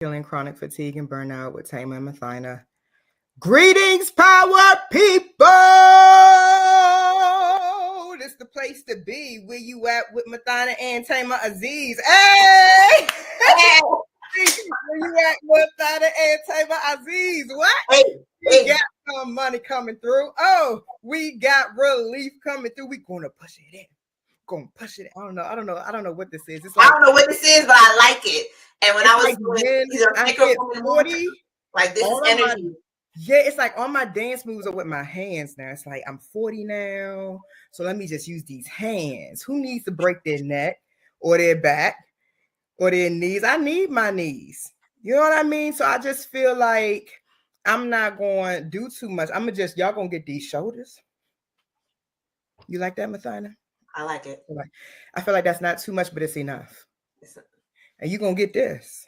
Healing Chronic Fatigue and Burnout with Thema and Mothyna. Greetings, power people! This the place to be. Where you at with Mothyna and Thema Aziz? Hey! Where you at with Mothyna and Thema Aziz? What? We got some money coming through. Oh, we got relief coming through. We gonna push it in. Gonna push it. I don't know what this is. It's like, I don't know what this is, but I like it. And when I was like doing 40, like this is energy. It's like all my dance moves are with my hands now. It's like I'm 40 now, so let me just use these hands. Who needs to break their neck or their back or their knees? I need my knees. You know what I mean? So I just feel like I'm not going to do too much. Y'all gonna get these shoulders. You like that, Mothyna? I like it. I feel like that's not too much, but it's enough. And you're going to get this.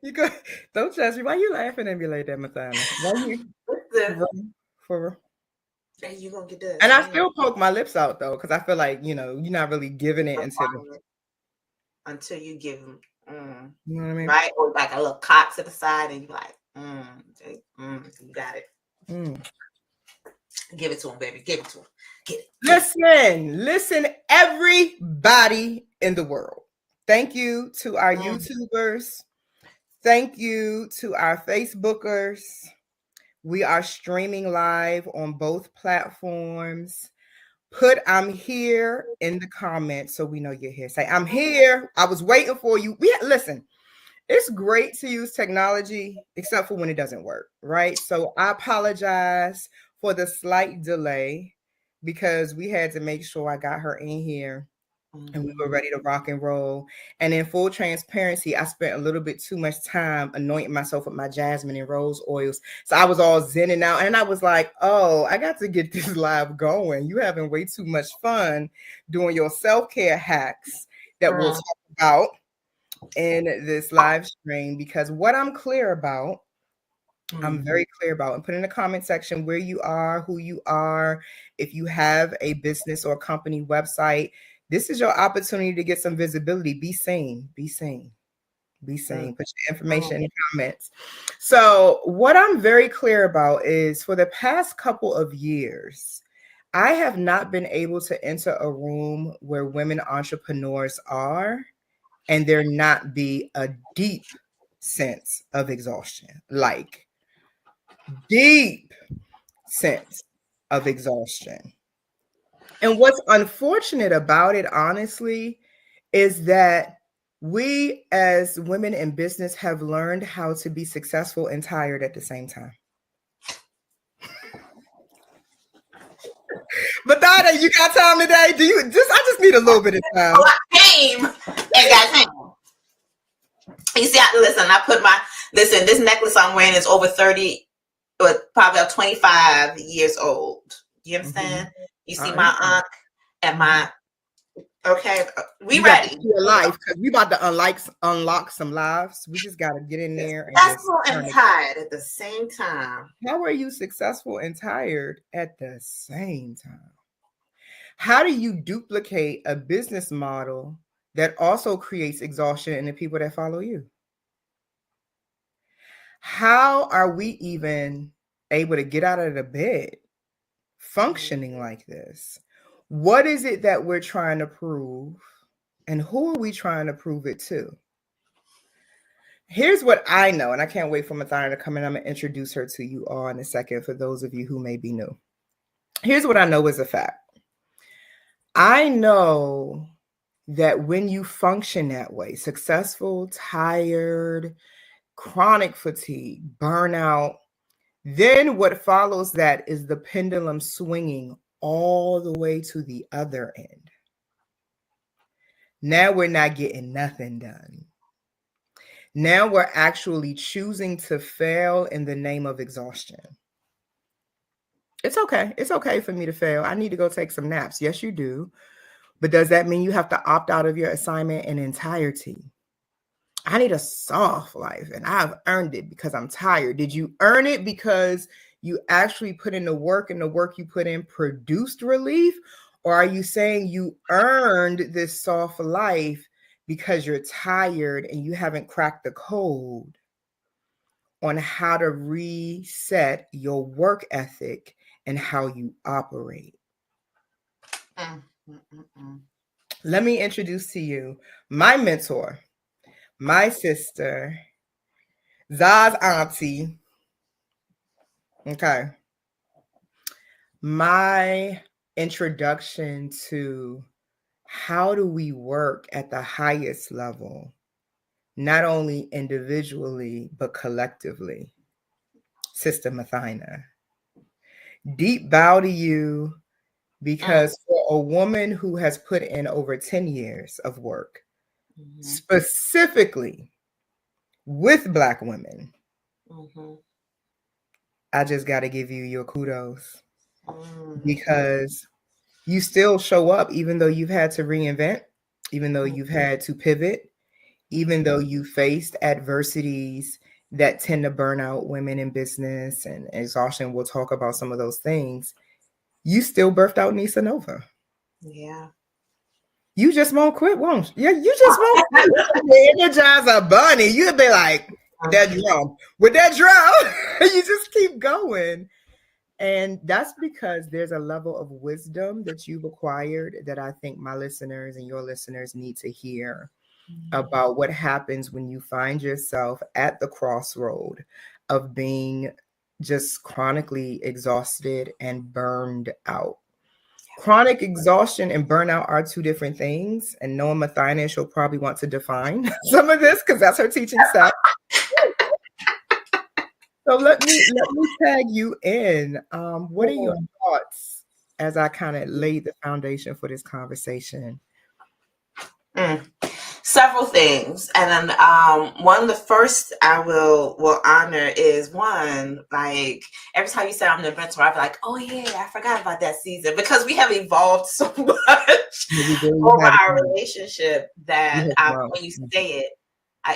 You go. Don't judge me. Why you laughing at me like that, Mothyna? For real? You going to get this. And I still poke my lips out, though, because I feel like, you're not really giving it until you give them. You know what I mean? Right? Or like a little cock to the side, and you're like, you got it. Give it to him, baby. Give it to him. Get it. Listen, everybody in the world. Thank you to our YouTubers. Thank you to our Facebookers. We are streaming live on both platforms. Put "I'm here" in the comments so we know you're here. Say, "I'm here. I was waiting for you." Listen, it's great to use technology, except for when it doesn't work, right? So I apologize for the slight delay because we had to make sure I got her in here and we were ready to rock and roll. And in full transparency, I spent a little bit too much time anointing myself with my jasmine and rose oils. So I was all zenning out and I was like, oh, I got to get this live going. You having way too much fun doing your self-care hacks that we'll talk about in this live stream, because what I'm clear about, I'm very clear about, and put in the comment section where you are, who you are. If you have a business or company website, this is your opportunity to get some visibility. Be seen. Put your information in the comments. So what I'm very clear about is for the past couple of years, I have not been able to enter a room where women entrepreneurs are and there not be a deep sense of exhaustion, like deep sense of exhaustion. And what's unfortunate about it, honestly, is that we as women in business have learned how to be successful and tired at the same time. But Donna, you got time today? I just need a little bit of time. Oh, I came and got time. You see, this necklace I'm wearing is over 30, but probably about 25 years old. You understand? You see my aunt and my, we ready. Your life, because we about to unlock some lives. We just got to get in there. Successful and tired at the same time. How are you successful and tired at the same time? How do you duplicate a business model that also creates exhaustion in the people that follow you? How are we even able to get out of the bed functioning like this? What is it that we're trying to prove? And who are we trying to prove it to? Here's what I know, and I can't wait for Mothyna to come in. I'm going to introduce her to you all in a second for those of you who may be new. Here's what I know is a fact. I know that when you function that way, successful, tired, chronic fatigue, burnout, then what follows that is the pendulum swinging all the way to the other end. Now we're not getting nothing done. Now we're actually choosing to fail in the name of exhaustion. It's okay. It's okay for me to fail. I need to go take some naps. Yes, you do. But does that mean you have to opt out of your assignment in entirety? I need a soft life and I've earned it because I'm tired. Did you earn it because you actually put in the work and the work you put in produced relief? Or are you saying you earned this soft life because you're tired and you haven't cracked the code on how to reset your work ethic and how you operate. Let me introduce to you my mentor, my sister, Zaz auntie. Okay. My introduction to how do we work at the highest level, not only individually, but collectively. Sister Mothyna. Deep bow to you, because for a woman who has put in over 10 years of work, specifically with Black women, I just got to give you your kudos, because you still show up even though you've had to reinvent, even though you've had to pivot, even though you faced adversities that tend to burn out women in business and exhaustion. We'll talk about some of those things. You still birthed out Nisa Nova. Yeah. You just won't quit, won't you? Yeah, you just won't quit. Energize a bunny. You'll be like, that drum. With that drum, you just keep going. And that's because there's a level of wisdom that you've acquired that I think my listeners and your listeners need to hear about what happens when you find yourself at the crossroad of being just chronically exhausted and burned out. Chronic exhaustion and burnout are two different things. And knowing Mothyna, she'll probably want to define some of this because that's her teaching set. So let me tag you in. What are your thoughts as I kind of laid the foundation for this conversation? Several things, and then one of the first I will honor is one, like every time you say I'm the mentor, I'll be like, oh yeah, I forgot about that season, because we have evolved so much over our relationship that when you say it,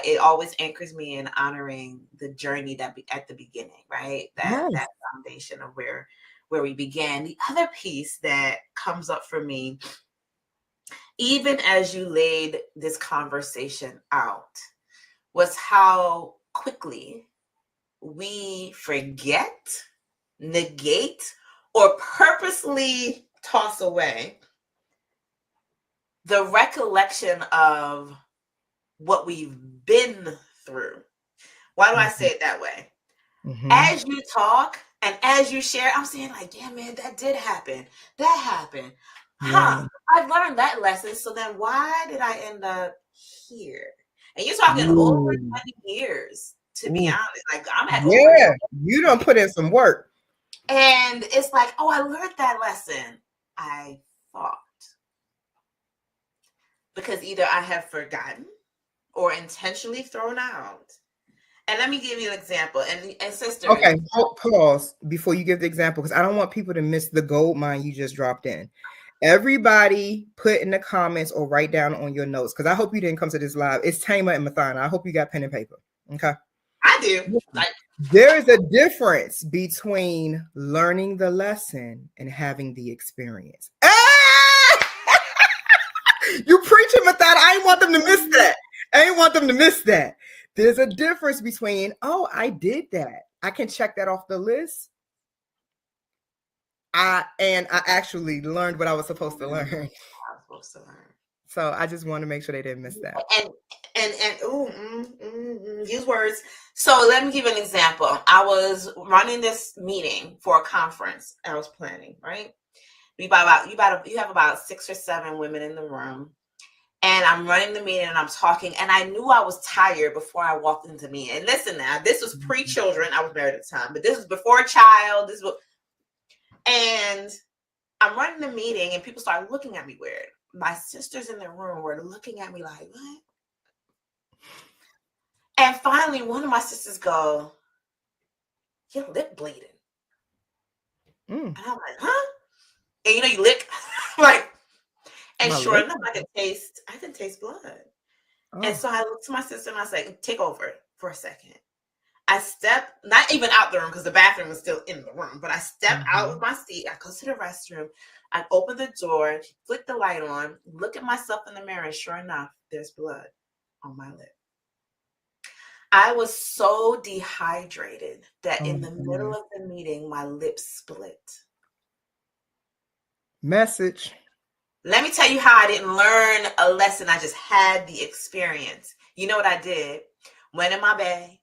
it always anchors me in honoring the journey that at the beginning, right? That foundation of where we began. The other piece that comes up for me, even as you laid this conversation out, was how quickly we forget, negate, or purposely toss away the recollection of what we've been through. Why do I say it that way? As you talk and as you share, I'm saying like, yeah, man, that did happen. That happened. I've learned that lesson. So then why did I end up here? And you're talking over 20 years, to be honest. Like I'm at over. You don't put in some work. And it's like, oh, I learned that lesson. I thought. Because either I have forgotten or intentionally thrown out. And let me give you an example. And sister. Okay, pause before you give the example, because I don't want people to miss the gold mine you just dropped in. Everybody put in the comments or write down on your notes, because I hope you didn't come to this live. It's Thema and Mothyna. I hope you got pen and paper. Okay. I do. There is a difference between learning the lesson and having the experience. You preaching, Mothyna. I ain't want them to miss that. I ain't want them to miss that. There's a difference between, oh, I did that. I can check that off the list. I actually learned what I was supposed to learn. So I just want to make sure they didn't miss that. And use words. So let me give you an example. I was running this meeting for a conference I was planning, right? You have about 6 or 7 women in the room. And I'm running the meeting and I'm talking, and I knew I was tired before I walked into the meeting. And listen now, this was pre-children. I was married at the time, but this was before a child. And I'm running the meeting and people started looking at me weird. My sisters in the room were looking at me like, what? And finally, one of my sisters go, your lip bleeding. And I'm like, huh? And you lick, like, and sure enough, I can taste blood. And so I looked to my sister and I said, take over for a second. I step, not even out the room because the bathroom was still in the room, but I step out of my seat. I go to the restroom. I open the door, flick the light on, look at myself in the mirror, and sure enough, there's blood on my lip. I was so dehydrated that in the middle of the meeting, my lips split. Message. Let me tell you how I didn't learn a lesson. I just had the experience. You know what I did? Went in my bag,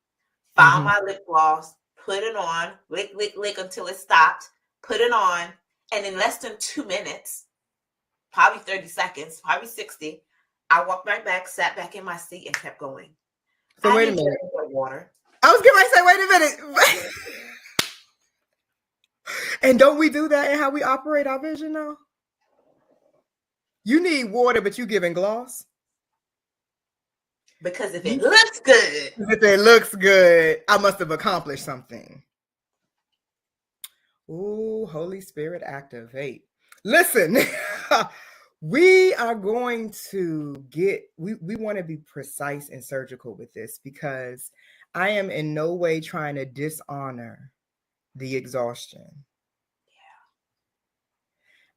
found my lip gloss, put it on, lick, lick, lick until it stopped, put it on, and in less than 2 minutes, probably 30 seconds, probably 60, I walked right back, sat back in my seat, and kept going. So wait a minute. Water. I was getting ready to say, wait a minute. And don't we do that in how we operate our vision now? You need water, but you giving gloss? Because if it looks good. If it looks good, I must have accomplished something. Ooh, Holy Spirit, activate. Listen, we are going to we want to be precise and surgical with this because I am in no way trying to dishonor the exhaustion.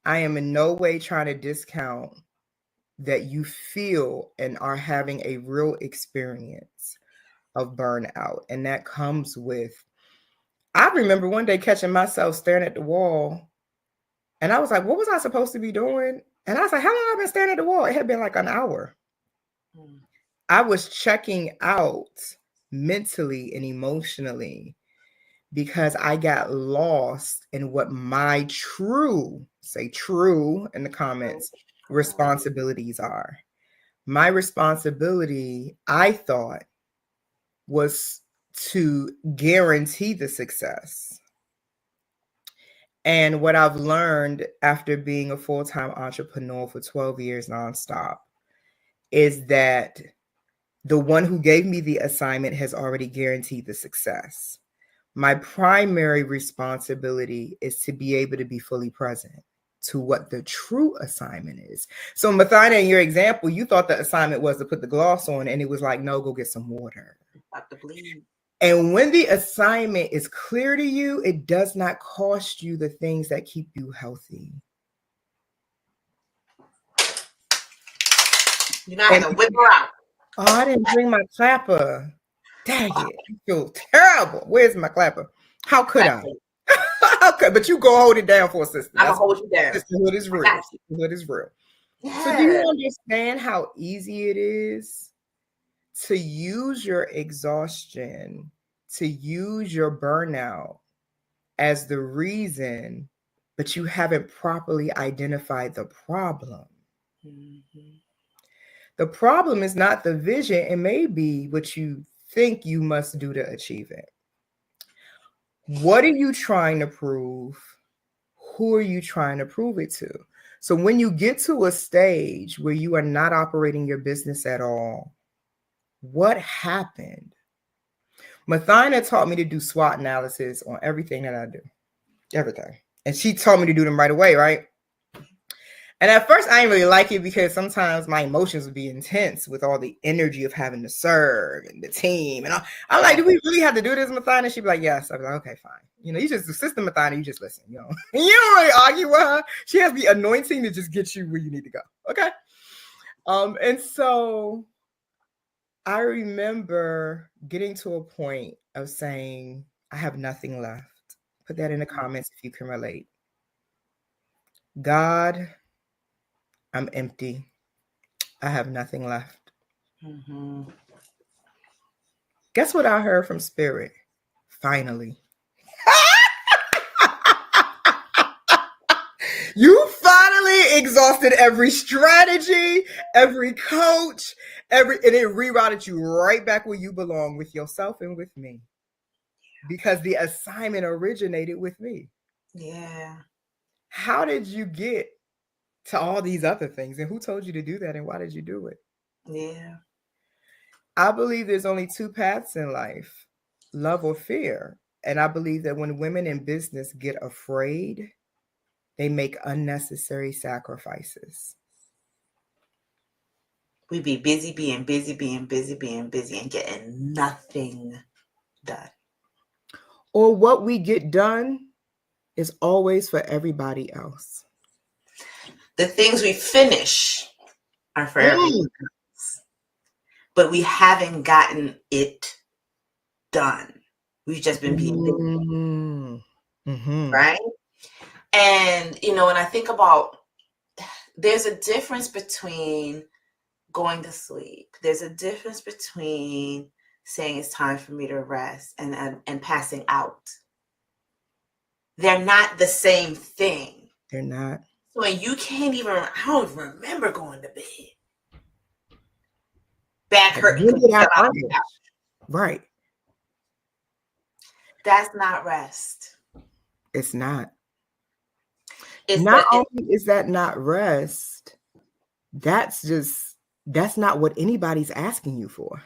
I am in no way trying to discount that you feel and are having a real experience of burnout. And that comes with, I remember one day catching myself staring at the wall and I was like, what was I supposed to be doing? And I was like, how long have I been staring at the wall? It had been like an hour. I was checking out mentally and emotionally because I got lost in what my true, say true in the comments, responsibilities are. My responsibility, I thought, was to guarantee the success. And what I've learned after being a full-time entrepreneur for 12 years nonstop is that the one who gave me the assignment has already guaranteed the success. My primary responsibility is to be able to be fully present to what the true assignment is. So Mothyna, in your example, you thought the assignment was to put the gloss on and it was like, no, go get some water. About to bleed. And when the assignment is clear to you, it does not cost you the things that keep you healthy. You're not going to whip her out. Oh, I didn't bring my clapper. Dang it. I feel terrible. Where's my clapper? How could I? Okay, but you go hold it down for a sister. I'm going to hold you down. Sisterhood is real. Sisterhood is real. Yeah. So do you understand how easy it is to use your exhaustion, to use your burnout as the reason, but you haven't properly identified the problem? The problem is not the vision. It may be what you think you must do to achieve it. What are you trying to prove? Who are you trying to prove it to? So when you get to a stage where you are not operating your business at all, what happened? Mothyna taught me to do SWOT analysis on everything that I do. Everything. And she told me to do them right away, right? And at first, I didn't really like it because sometimes my emotions would be intense with all the energy of having to serve and the team. And I'm like, do we really have to do this, Mothyna? She'd be like, yes. I'd be like, okay, fine. You know, you just, the system, Mothyna, you just listen, you know. You don't really argue with her. She has the anointing to just get you where you need to go. Okay. And so I remember getting to a point of saying, I have nothing left. Put that in the comments if you can relate. God, I'm empty. I have nothing left. Guess what I heard from Spirit? Finally. You finally exhausted every strategy, every coach, and it rerouted you right back where you belong with yourself and with me. Because the assignment originated with me. Yeah. How did you get to all these other things? And who told you to do that? And why did you do it? Yeah. I believe there's only two paths in life, love or fear. And I believe that when women in business get afraid, they make unnecessary sacrifices. We be busy, being busy, and getting nothing done. Or what we get done is always for everybody else. The things we finish are for everyone else, but we haven't gotten it done. We've just been being busy, right? And, when I think about, there's a difference between going to sleep. There's a difference between saying it's time for me to rest and passing out. They're not the same thing. They're not. So you can't even, I don't even remember going to bed. Back hurting. Right. That's not rest. It's not. Not only is that not rest, that's not what anybody's asking you for.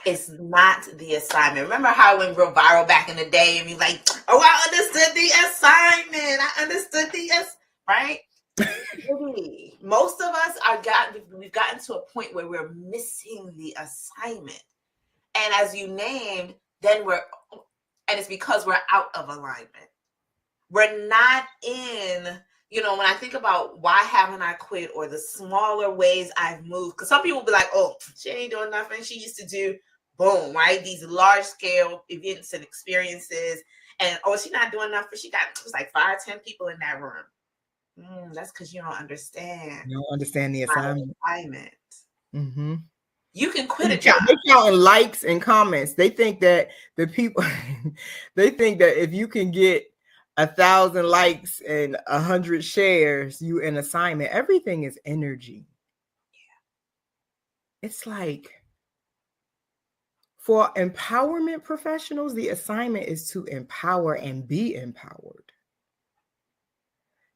It's not the assignment. Remember how it went real viral back in the day and you like, oh, I understood the assignment. I understood right? Really, most of us we've gotten to a point where we're missing the assignment. And as you named, and it's because we're out of alignment. We're not in, when I think about why haven't I quit or the smaller ways I've moved, because some people will be like, oh, she ain't doing nothing. She used to do boom, right? These large scale events and experiences. And, oh, she's not doing nothing. It was like 5-10 people in that room. That's because you don't understand. You don't understand the assignment. Mm-hmm. You can quit a job. They count likes and comments. They think that if you can get 1,000 likes and 100 shares, you an assignment. Everything is energy. Yeah. It's like, for empowerment professionals, the assignment is to empower and be empowered,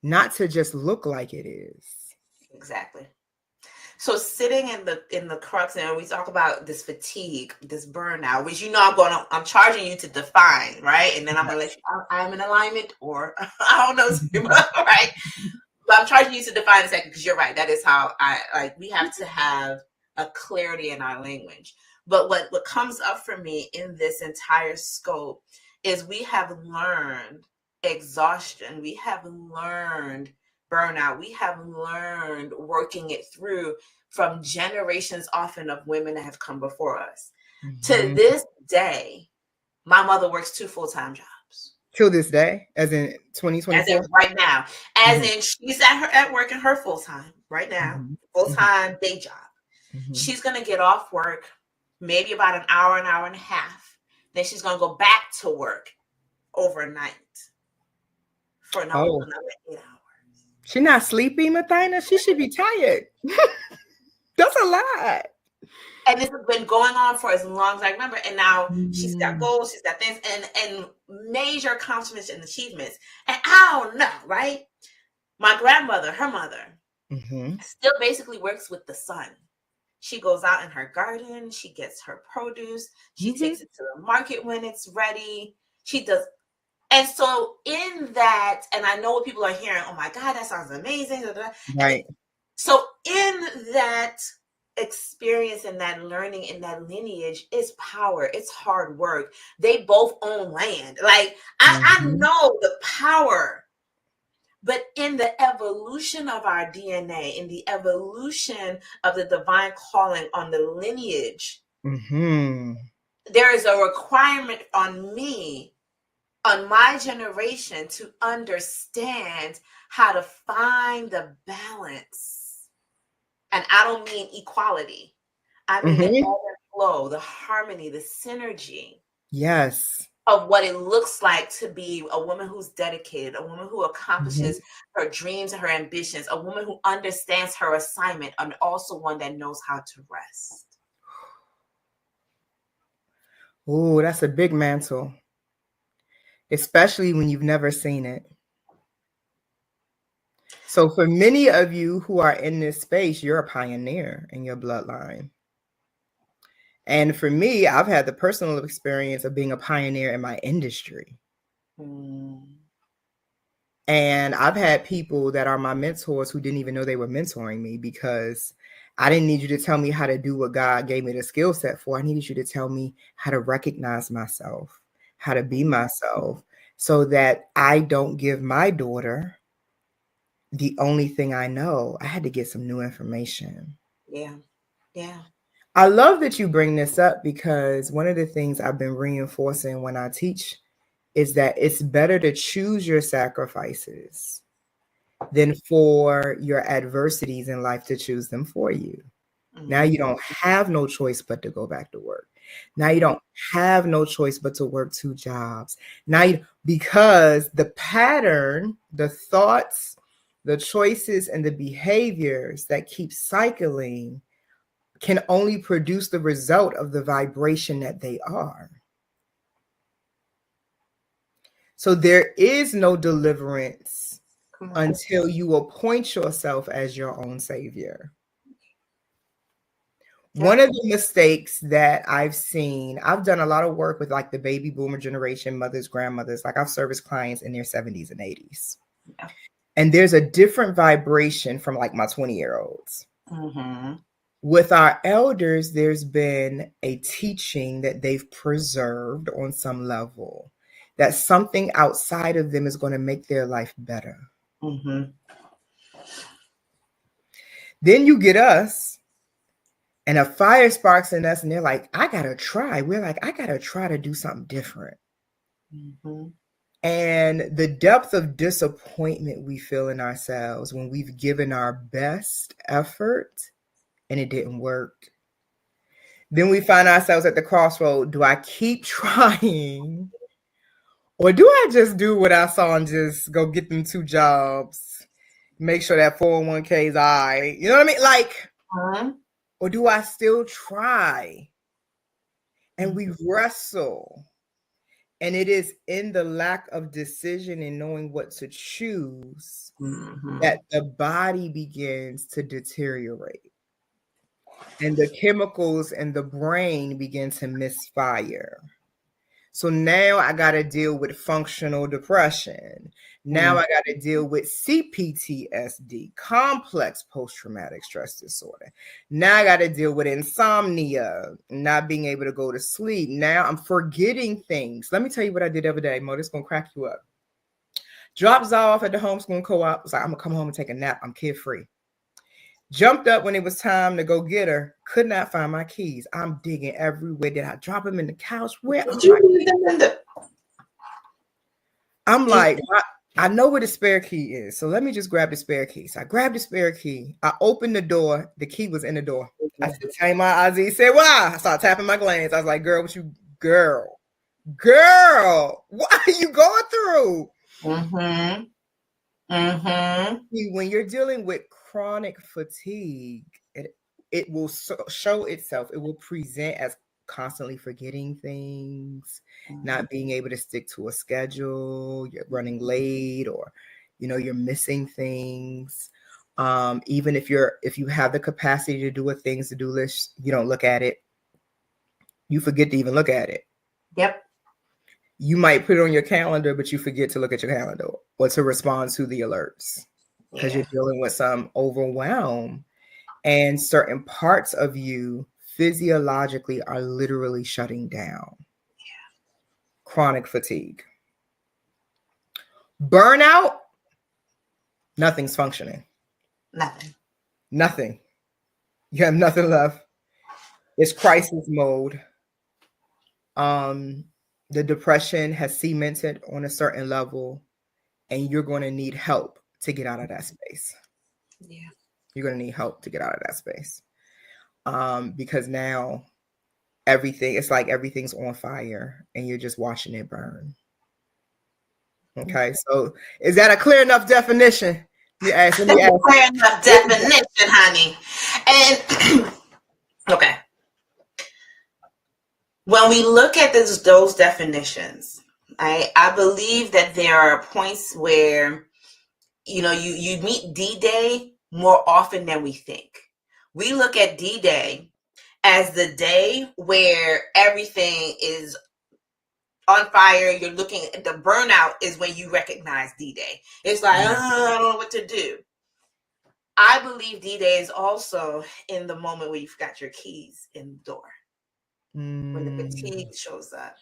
not to just look like it is. Exactly. So sitting in the crux, and we talk about this fatigue, this burnout, which I'm charging you to define, right? And then I'm gonna let you, I'm in alignment, or I don't know, right? But I'm charging you to define in a second, because you're right. That is how we have to have a clarity in our language. But what comes up for me in this entire scope is we have learned exhaustion. We have learned burnout. We have learned working it through from generations often of women that have come before us. Mm-hmm. To this day, my mother works 2 full-time jobs. Till this day, as in 2024? As in right now. As in she's at work in her full-time right now, full-time day job. Mm-hmm. She's going to get off work maybe about an hour and a half. Then she's going to go back to work overnight for another 8 hours. She's not sleepy, Mothyna. She should be tired. That's a lot. And this has been going on for as long as I remember. And now she's got goals, she's got things, and major accomplishments and achievements. And I don't know, right? My grandmother, her mother, still basically works with the sun. She goes out in her garden. She gets her produce. She takes it to the market when it's ready. She does. And so in that, and I know what people are hearing, oh my God, that sounds amazing. Right. So in that experience and that learning in that lineage is power. It's hard work. They both own land. Like I know the power, but in the evolution of our DNA, in the evolution of the divine calling on the lineage, there is a requirement on me, on my generation, to understand how to find the balance. And I don't mean equality. I mean the ebb and flow, the harmony, the synergy. Yes. Of what it looks like to be a woman who's dedicated, a woman who accomplishes her dreams and her ambitions, a woman who understands her assignment, and also one that knows how to rest. Oh, that's a big mantle. Especially when you've never seen it. So for many of you who are in this space, you're a pioneer in your bloodline. And for me, I've had the personal experience of being a pioneer in my industry. And I've had people that are my mentors who didn't even know they were mentoring me, because I didn't need you to tell me how to do what God gave me the skill set for. I needed you to tell me how to recognize myself, how to be myself, so that I don't give my daughter the only thing I know. I had to get some new information. Yeah. Yeah. I love that you bring this up, because one of the things I've been reinforcing when I teach is that it's better to choose your sacrifices than for your adversities in life to choose them for you. Now you don't have no choice but to go back to work. Now you don't have no choice but to work 2 jobs. Because the pattern, the thoughts, the choices, and the behaviors that keep cycling can only produce the result of the vibration that they are. So there is no deliverance until you appoint yourself as your own savior. One of the mistakes that I've seen, I've done a lot of work with like the baby boomer generation, mothers, grandmothers, like I've serviced clients in their 70s and 80s. Yeah. And there's a different vibration from like my 20-year-olds. Mm-hmm. With our elders, there's been a teaching that they've preserved on some level, that something outside of them is going to make their life better. Mm-hmm. Then you get us, and a fire sparks in us, and they're like, I got to try. We're like, I got to try to do something different. Mm-hmm. And the depth of disappointment we feel in ourselves when we've given our best effort and it didn't work. Then we find ourselves at the crossroad. Do I keep trying, or do I just do what I saw and just go get them 2 jobs, make sure that 401k is all right? You know what I mean? Like, or do I still try? And we wrestle. And it is in the lack of decision and knowing what to choose that the body begins to deteriorate. And the chemicals in the brain begin to misfire. So now I got to deal with functional depression. Now I got to deal with CPTSD, complex post-traumatic stress disorder. Now I got to deal with insomnia, not being able to go to sleep. Now I'm forgetting things. Let me tell you what I did the other day, Mo. This is going to crack you up. Drops off at the homeschooling co-op. It's like, I'm going to come home and take a nap. I'm kid-free. Jumped up when it was time to go get her. Could not find my keys. I'm digging everywhere. Did I drop them in the couch? Where? I'm like, I know where the spare key is. So let me just grab the spare key. So I grabbed the spare key. I opened the door. The key was in the door. I said, Thema, Aziz said, why? I started tapping my glands. I was like, girl, girl, what are you going through? Mm-hmm. Mm-hmm. When you're dealing with chronic fatigue, it will show itself. It will present as constantly forgetting things, not being able to stick to a schedule, you're running late, or you're missing things. Even if you have the capacity to do a things to do list, you don't look at it. You forget to even look at it. Yep. You might put it on your calendar, but you forget to look at your calendar or to respond to the alerts because you're dealing with some overwhelm, and certain parts of you physiologically are literally shutting down. Yeah. Chronic fatigue. Burnout, nothing's functioning. Nothing. You have nothing left. It's crisis mode. The depression has cemented on a certain level, and you're going to need help to get out of that space. Yeah. You're going to need help to get out of that space. Because now it's like everything's on fire and you're just watching it burn. Okay. So is that a clear enough definition? Let me ask. Clear enough definition, honey. And okay. When we look at those definitions, I believe that there are points where, you meet D-Day more often than we think. We look at D-Day as the day where everything is on fire. You're looking at the burnout is when you recognize D-Day. It's like, I don't know what to do. I believe D-Day is also in the moment where you've got your keys in the door, when the fatigue shows up.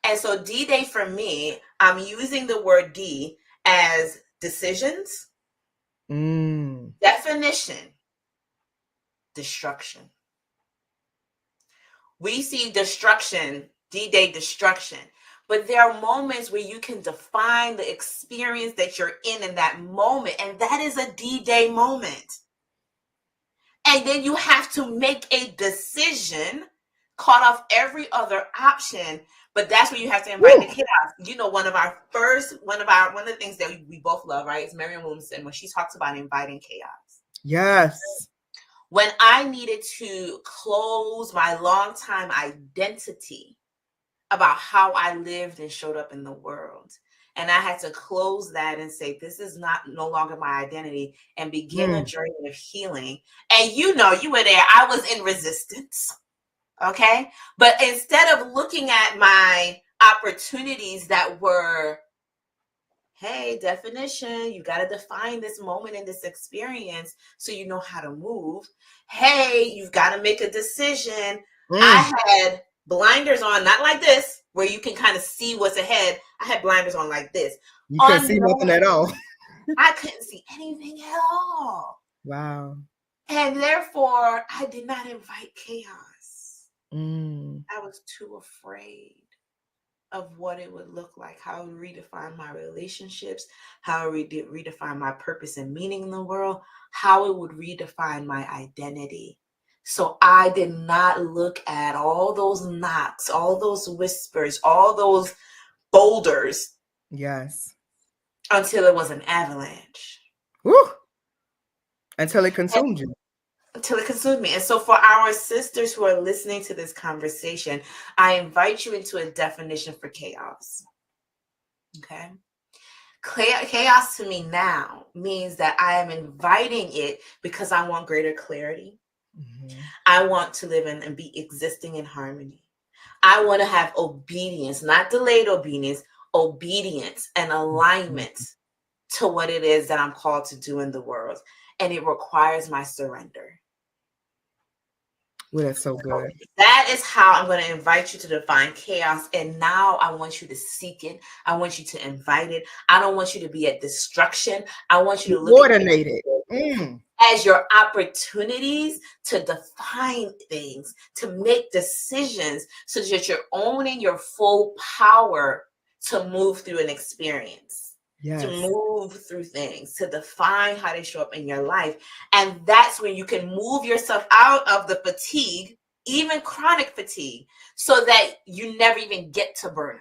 And so D-Day for me, I'm using the word D as decisions, definition, destruction. We see destruction, D-Day destruction, but there are moments where you can define the experience that you're in that moment, and that is a D-Day moment. And then you have to make a decision, cut off every other option. But that's where you have to invite the chaos. You know, one of the things that we both love, right, is Marianne Williamson, when she talks about inviting chaos. Yes. When I needed to close my longtime identity about how I lived and showed up in the world, and I had to close that and say, this is no longer my identity, and begin a journey of healing. And you were there. I was in resistance. Okay. But instead of looking at my opportunities that were, hey, definition, you got to define this moment and this experience so you know how to move. Hey, you've got to make a decision. I had blinders on, not like this, where you can kind of see what's ahead. I had blinders on like this. You couldn't see nothing at all. I couldn't see anything at all. Wow. And therefore, I did not invite chaos. I was too afraid of what it would look like, how it would redefine my relationships, how it would redefine my purpose and meaning in the world, how it would redefine my identity. So I did not look at all those knocks, all those whispers, all those boulders. Yes. Until it was an avalanche. Woo! Until it consumed you. Until it consumed me. And so for our sisters who are listening to this conversation, I invite you into a definition for chaos. Okay? Chaos to me now means that I am inviting it because I want greater clarity. I want to live in and be existing in harmony. I want to have obedience, not delayed obedience and alignment to what it is that I'm called to do in the world. And it requires my surrender. Well, that's so good. That is how I'm going to invite you to define chaos. And now I want you to seek it. I want you to invite it. I don't want you to be at destruction. I want you to look coordinate it as your opportunities to define things, to make decisions so that you're owning your full power to move through an experience. Yes. To move through things, to define how they show up in your life. And that's when you can move yourself out of the fatigue, even chronic fatigue, so that you never even get to burnout.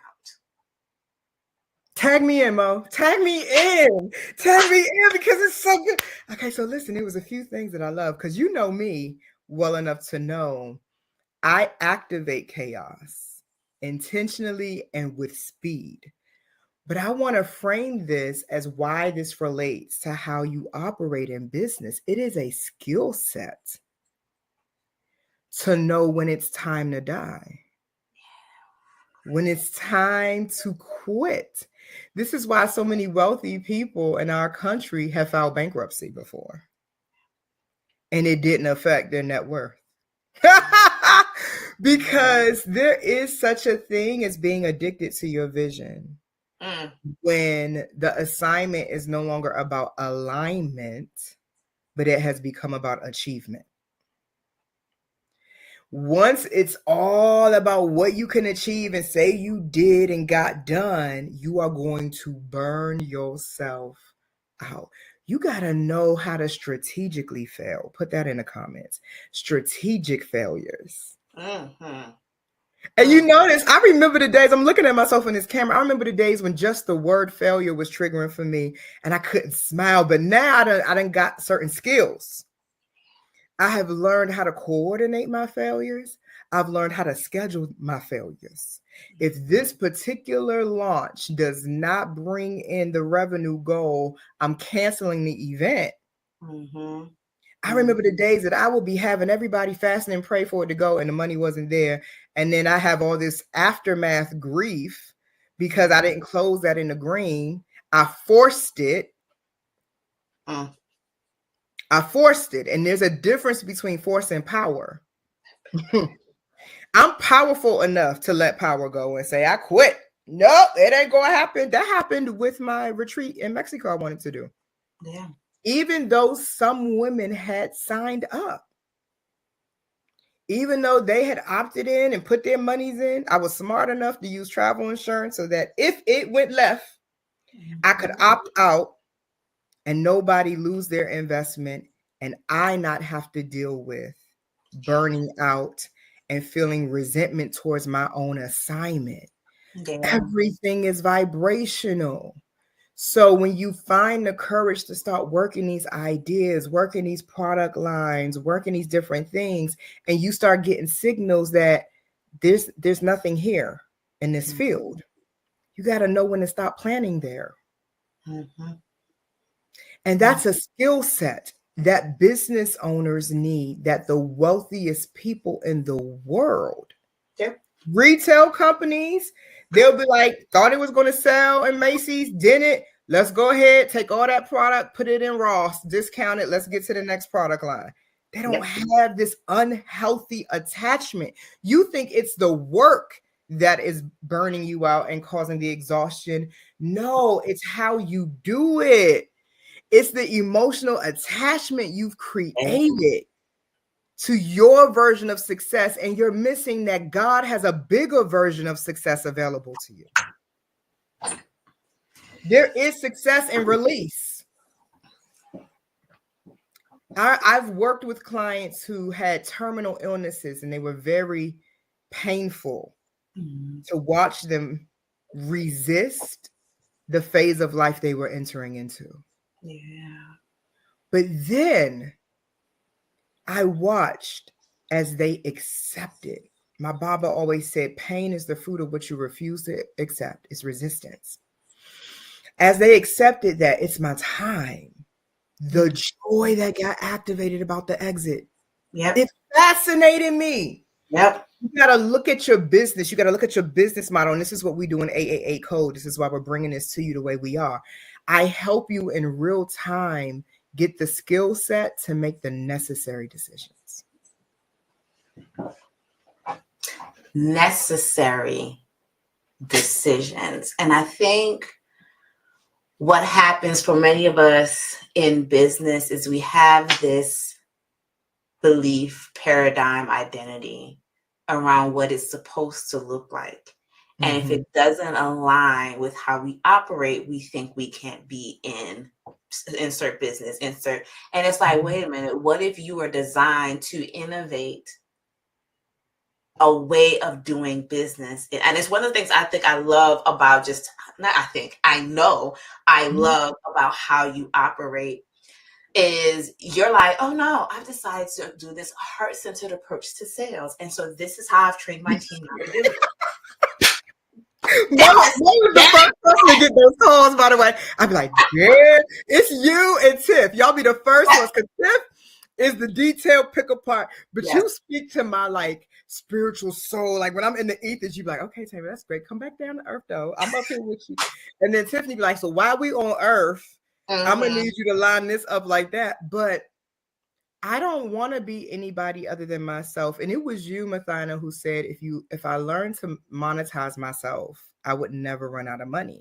Tag me in, Mo. Tag me in. Tag me in because it's so good. Okay, so listen, it was a few things that I love because you know me well enough to know I activate chaos intentionally and with speed. But I want to frame this as why this relates to how you operate in business. It is a skill set to know when it's time to die, when it's time to quit. This is why so many wealthy people in our country have filed bankruptcy before, and it didn't affect their net worth. Because there is such a thing as being addicted to your vision. When the assignment is no longer about alignment, but it has become about achievement. Once it's all about what you can achieve and say you did and got done, you are going to burn yourself out. You got to know how to strategically fail. Put that in the comments. Strategic failures. And you notice, I remember the days, I'm looking at myself in this camera. I remember the days when just the word failure was triggering for me and I couldn't smile. But now I done got certain skills. I have learned how to coordinate my failures. I've learned how to schedule my failures. If this particular launch does not bring in the revenue goal, I'm canceling the event. I remember the days that I would be having everybody fasting and pray for it to go and the money wasn't there. And then I have all this aftermath grief because I didn't close that in the green. I forced it. I forced it. And there's a difference between force and power. I'm powerful enough to let power go and say, I quit. Nope, it ain't going to happen. That happened with my retreat in Mexico I wanted to do. Yeah. Even though some women had signed up, even though they had opted in and put their monies in, I was smart enough to use travel insurance so that if it went left, I could opt out and nobody lose their investment and I not have to deal with burning out and feeling resentment towards my own assignment. Yeah. Everything is vibrational. So when you find the courage to start working these ideas, working these product lines, working these different things, and you start getting signals that there's nothing here in this field, you got to know when to stop planning there. And that's a skill set that business owners need, that the wealthiest people in the world, retail companies, they'll be like, thought it was going to sell in Macy's, didn't. Let's go ahead, take all that product, put it in Ross, discount it. Let's get to the next product line. They don't have this unhealthy attachment. You think it's the work that is burning you out and causing the exhaustion. No, it's how you do it. It's the emotional attachment you've created to your version of success, and you're missing that God has a bigger version of success available to you. There is success in release. I've worked with clients who had terminal illnesses and they were very painful to watch them resist the phase of life they were entering into. Yeah. But then I watched as they accepted. My Baba always said, pain is the fruit of what you refuse to accept. It's resistance. As they accepted that it's my time, the joy that got activated about the exit, it fascinated me. Yep. You got to look at your business. You got to look at your business model. And this is what we do in 888 Code. This is why we're bringing this to you the way we are. I help you in real time get the skill set to make the necessary decisions. Necessary decisions. And I think what happens for many of us in business is we have this belief, paradigm, identity around what it's supposed to look like. And if it doesn't align with how we operate, we think we can't be in insert business, insert. And it's like, wait a minute, what if you are designed to innovate a way of doing business? And it's one of the things I think I love about I know I love about how you operate is you're like, oh no, I've decided to do this heart-centered approach to sales. And so this is how I've trained my team how to do it. What was the first person to get those calls, by the way? I'd be like, yeah, it's you and Tiff. Y'all be the first ones, because Tiff is the detailed pick apart. But you speak to my like spiritual soul. Like when I'm in the ethers, you be like, okay, Taylor, that's great. Come back down to earth though. I'm up here with you. And then Tiffany be like, so while we on earth, I'm gonna need you to line this up like that. But I don't want to be anybody other than myself. And it was you, Mothyna, who said, if I learned to monetize myself, I would never run out of money.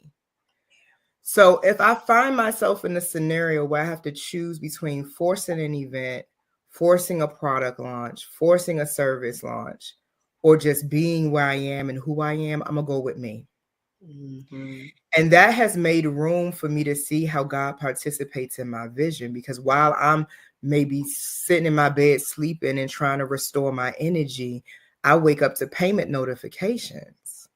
So if I find myself in a scenario where I have to choose between forcing an event, forcing a product launch, forcing a service launch, or just being where I am and who I am, I'm gonna go with me. And that has made room for me to see how God participates in my vision, because while I'm maybe sitting in my bed sleeping and trying to restore my energy, I wake up to payment notifications.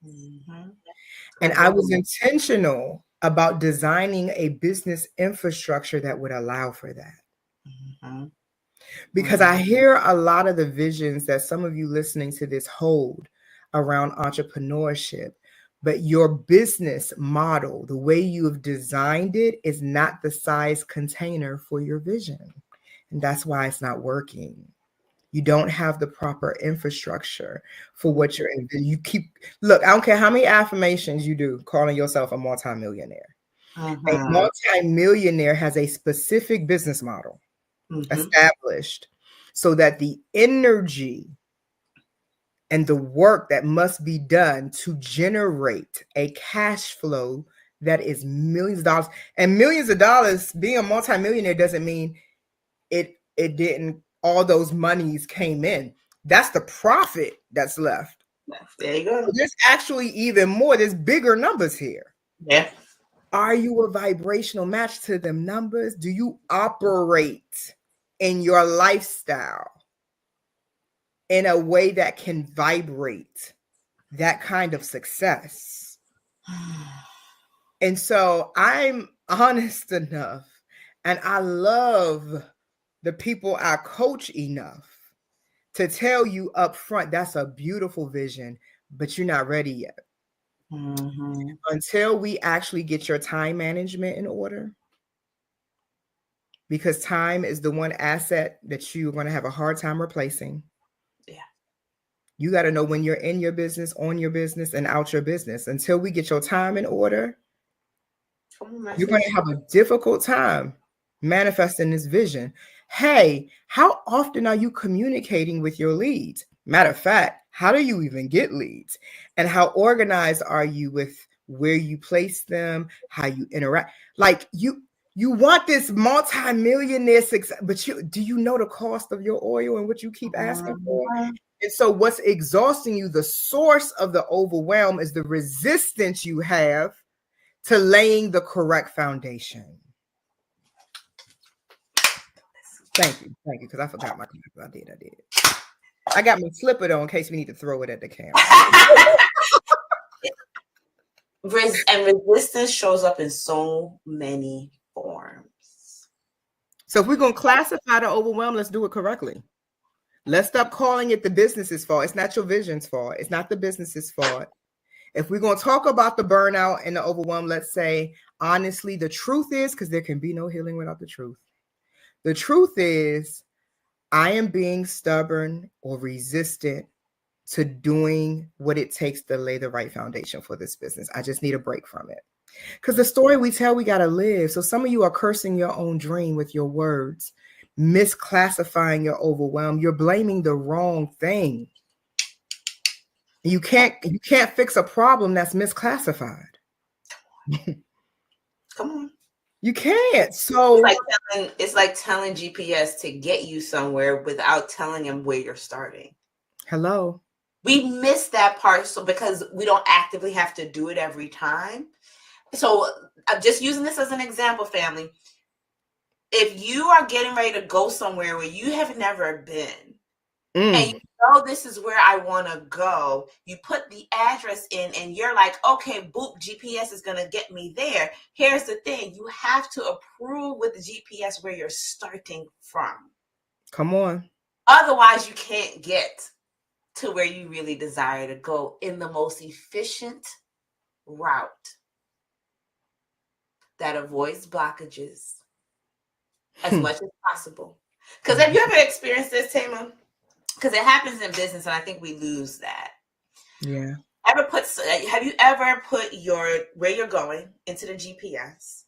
And I was intentional about designing a business infrastructure that would allow for that. Because I hear a lot of the visions that some of you listening to this hold around entrepreneurship. But your business model, the way you have designed it, is not the size container for your vision. And that's why it's not working. You don't have the proper infrastructure for what you're in. Look, I don't care how many affirmations you do calling yourself a multimillionaire. A multimillionaire has a specific business model. established, so that the energy and the work that must be done to generate a cash flow that is millions of dollars, and millions of dollars, being a multimillionaire doesn't mean it didn't, all those monies came in. That's the profit that's left. There you go. There's actually even more. There's bigger numbers here. Yeah. Are you a vibrational match to them numbers? Do you operate in your lifestyle in a way that can vibrate that kind of success? And so I'm honest enough, and I love the people I coach enough to tell you up front, that's a beautiful vision, but you're not ready yet. Until we actually get your time management in order, because time is the one asset that you're going to have a hard time replacing. Yeah. You got to know when you're in your business, on your business, and out your business. Until we get your time in order, you're going to have a difficult time manifesting this vision. Hey, how often are you communicating with your leads? Matter of fact, how do you even get leads? And how organized are you with where you place them, how you interact? Like you want this multi-millionaire success, but do you know the cost of your oil and what you keep asking for? And so what's exhausting you, the source of the overwhelm, is the resistance you have to laying the correct foundation. Thank you, because I forgot my clip. I did. I got my slipper though in case we need to throw it at the camera. And resistance shows up in so many forms. So if we're going to classify the overwhelm, let's do it correctly. Let's stop calling it the business's fault. It's not your vision's fault. It's not the business's fault. If we're going to talk about the burnout and the overwhelm, let's say, honestly, the truth is, because there can be no healing without the truth. The truth is, I am being stubborn or resistant to doing what it takes to lay the right foundation for this business. I just need a break from it. Because the story we tell, we got to live. So some of you are cursing your own dream with your words, misclassifying your overwhelm. You're blaming the wrong thing. You can't fix a problem that's misclassified. Come on. You can't. So it's like telling GPS to get you somewhere without telling him where you're starting. Hello. We miss that part, so because we don't actively have to do it every time. So I'm just using this as an example, family. If you are getting ready to go somewhere where you have never been, and you know this is where I want to go, you put the address in and you're like, okay, boop, GPS is going to get me there. Here's the thing. You have to approve with the GPS where you're starting from. Come on. Otherwise, you can't get to where you really desire to go in the most efficient route that avoids blockages as much as possible. Because have you ever experienced this, Thema? Because it happens in business, and I think we lose that. Yeah. Have you ever put where you're going into the GPS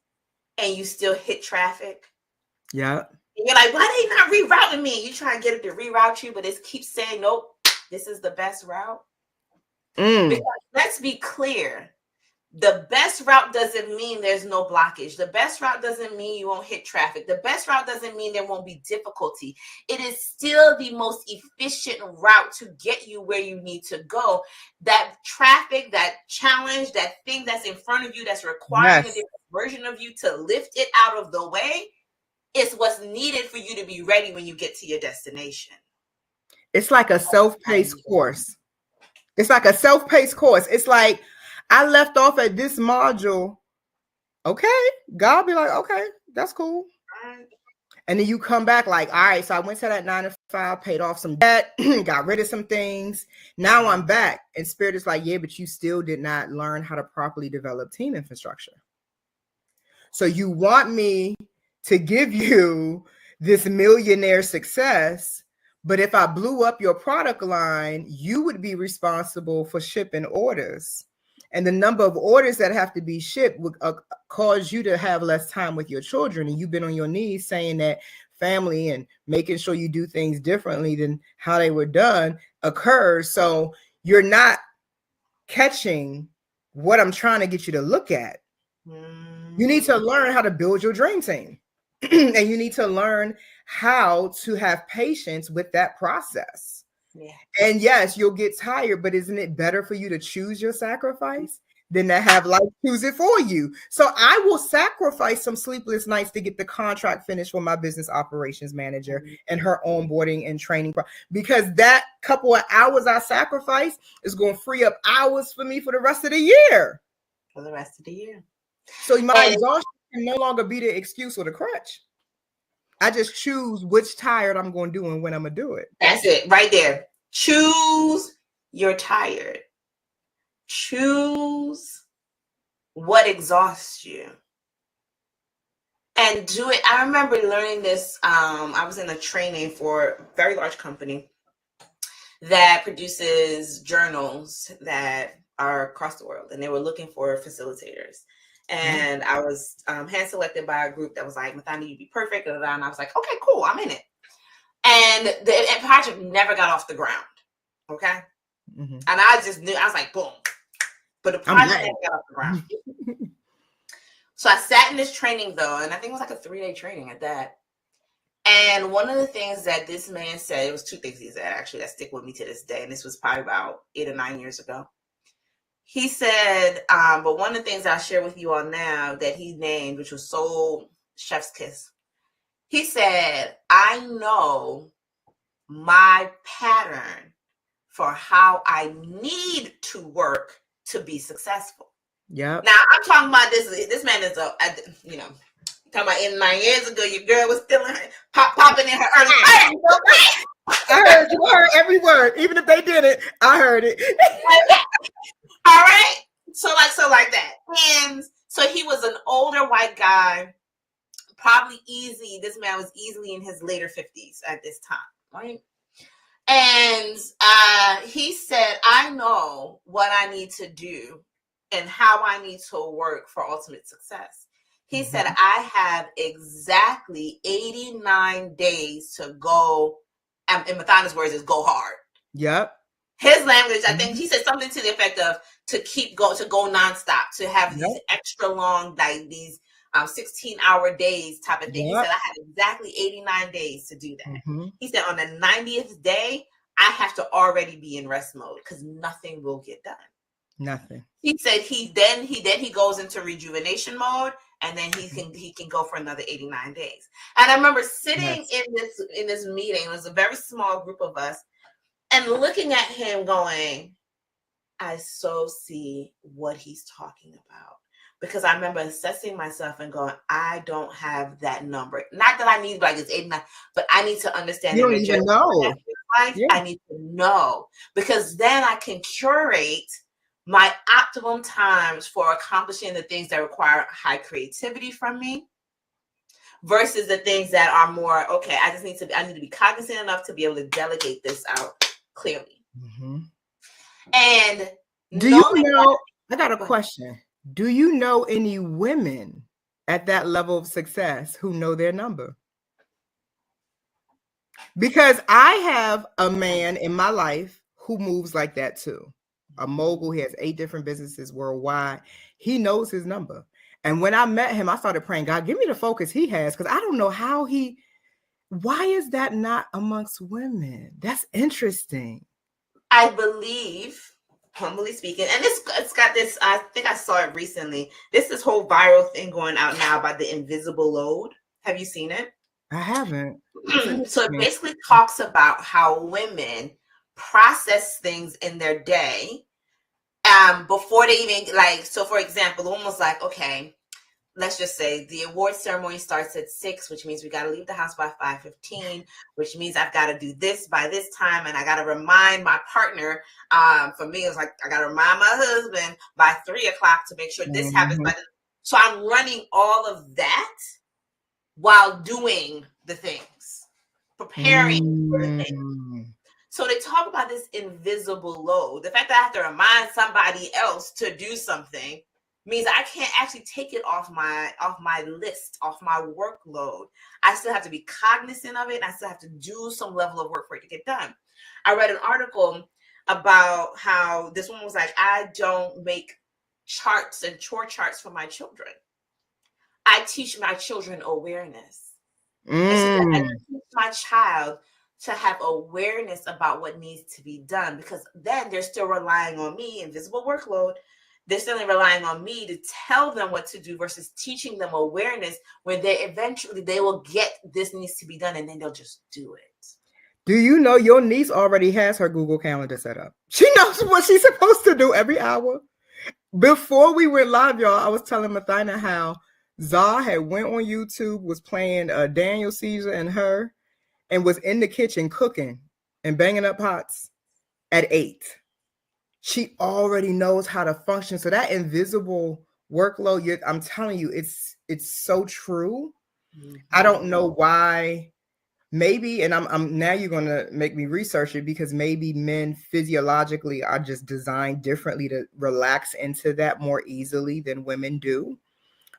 and you still hit traffic? Yeah. And you're like, why they not rerouting me? You try and get it to reroute you, but it keeps saying, nope, this is the best route. Because let's be clear. The best route doesn't mean there's no blockage. The best route doesn't mean you won't hit traffic. The best route doesn't mean there won't be difficulty. It is still the most efficient route to get you where you need to go. That traffic, that challenge, that thing that's in front of you that's requiring a different version of you to lift it out of the way is what's needed for you to be ready when you get to your destination. It's like a self-paced course. It's like a self-paced course. It's like, I left off at this module. Okay. God be like, okay, that's cool. And then you come back like, all right, so I went to that 9 to 5, paid off some debt, got rid of some things. Now I'm back. And Spirit is like, yeah, but you still did not learn how to properly develop team infrastructure. So you want me to give you this millionaire success, but if I blew up your product line, you would be responsible for shipping orders. And the number of orders that have to be shipped would cause you to have less time with your children. And you've been on your knees saying that family and making sure you do things differently than how they were done occurs. So you're not catching what I'm trying to get you to look at. You need to learn how to build your dream team. And you need to learn how to have patience with that process. Yeah. And yes, you'll get tired, but isn't it better for you to choose your sacrifice than to have life choose it for you? So I will sacrifice some sleepless nights to get the contract finished for my business operations manager and her onboarding and training, because that couple of hours I sacrifice is going to free up hours for me for the rest of the year. For the rest of the year. So my exhaustion can no longer be the excuse or the crutch. I just choose which tired I'm going to do and when I'm going to do it. That's it right there. Choose your tired. Choose what exhausts you. And do it. I remember learning this. I was in a training for a very large company that produces journals that are across the world. And they were looking for facilitators. And I was hand selected by a group that was like, Mothyna, you'd be perfect. And I was like, okay, cool, I'm in it. And the project never got off the ground. Okay. And I just knew, I was like, boom. But the project never got off the ground. So I sat in this training though, and I think it was like a 3-day training at that. And one of the things that this man said, it was 2 things he said actually that stick with me to this day. And this was probably about 8 or 9 years ago. He said, but one of the things I'll share with you all now that he named, which was so chef's kiss. He said, I know my pattern for how I need to work to be successful. Yeah. Now I'm talking about this man is talking about 8 or 9 years ago, your girl was still popping in her early 30s. I heard you. Heard every word, even if they did it. I heard it. All right. So like that. And so he was an older white guy, probably easy. This man was easily in his later 50s at this time, right? And he said, I know what I need to do and how I need to work for ultimate success. He said, I have exactly 89 days to go. In Mothyna's words, is go hard. Yep. His language, I think he said something to the effect of to go nonstop, to have these extra long, like these 16-hour days type of thing. He said, I had exactly 89 days to do that. He said, on the 90th day, I have to already be in rest mode because nothing will get done. Nothing. He said he goes into rejuvenation mode, and then he can go for another 89 days. And I remember sitting in this meeting, it was a very small group of us, and looking at him going, I so see what he's talking about. Because I remember assessing myself and going, I don't have that number. Not that I need, like it's 89, but I need to understand. You don't even know. I need to know. Because then I can curate my optimum times for accomplishing the things that require high creativity from me versus the things that are more, okay, I need to be cognizant enough to be able to delegate this out clearly. And do you know, I got a question. Do you know any women at that level of success who know their number? Because I have a man in my life who moves like that too. A mogul. He has 8 different businesses worldwide. He knows his number. And when I met him, I started praying, God, give me the focus he has. Because I don't know why is that not amongst women? That's interesting. I believe, humbly speaking, and it's got this, I think I saw it recently. This whole viral thing going out now about the invisible load. Have you seen it? I haven't. So it basically talks about how women process things in their day before they even, like, so for example, the woman was like, okay, let's just say the award ceremony starts at 6, which means we got to leave the house by 5:15, which means I've got to do this by this time. And I got to remind my partner, for me, it was like, I got to remind my husband by 3 o'clock to make sure this happens. So I'm running all of that while doing the things, preparing for the things. So they talk about this invisible load. The fact that I have to remind somebody else to do something means I can't actually take it off my list, off my workload. I still have to be cognizant of it, and I still have to do some level of work for it to get done. I read an article about how this woman was like, I don't make charts and chore charts for my children. I teach my children awareness. And she said, I teach my child to have awareness about what needs to be done, because then they're still relying on me, invisible workload. They're still relying on me to tell them what to do versus teaching them awareness, where they will get this needs to be done, and then they'll just do it. Do you know your niece already has her Google Calendar set up? She knows what she's supposed to do every hour. Before we went live, y'all, I was telling Mothyna how Zah had went on YouTube, was playing Daniel Caesar and her, and was in the kitchen cooking and banging up pots at 8. She already knows how to function. So that invisible workload, I'm telling you, it's so true. Mm-hmm. I don't know why. Maybe, and I'm now you're going to make me research it, because maybe men physiologically are just designed differently to relax into that more easily than women do.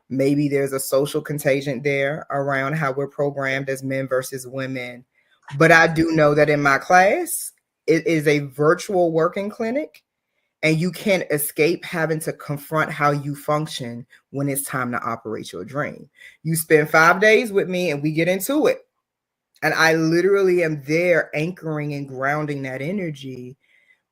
Maybe there's a social contagion there around how we're programmed as men versus women. But I do know that in my class, it is a virtual working clinic, and you can't escape having to confront how you function when it's time to operate your dream. You spend 5 days with me and we get into it. And I literally am there anchoring and grounding that energy,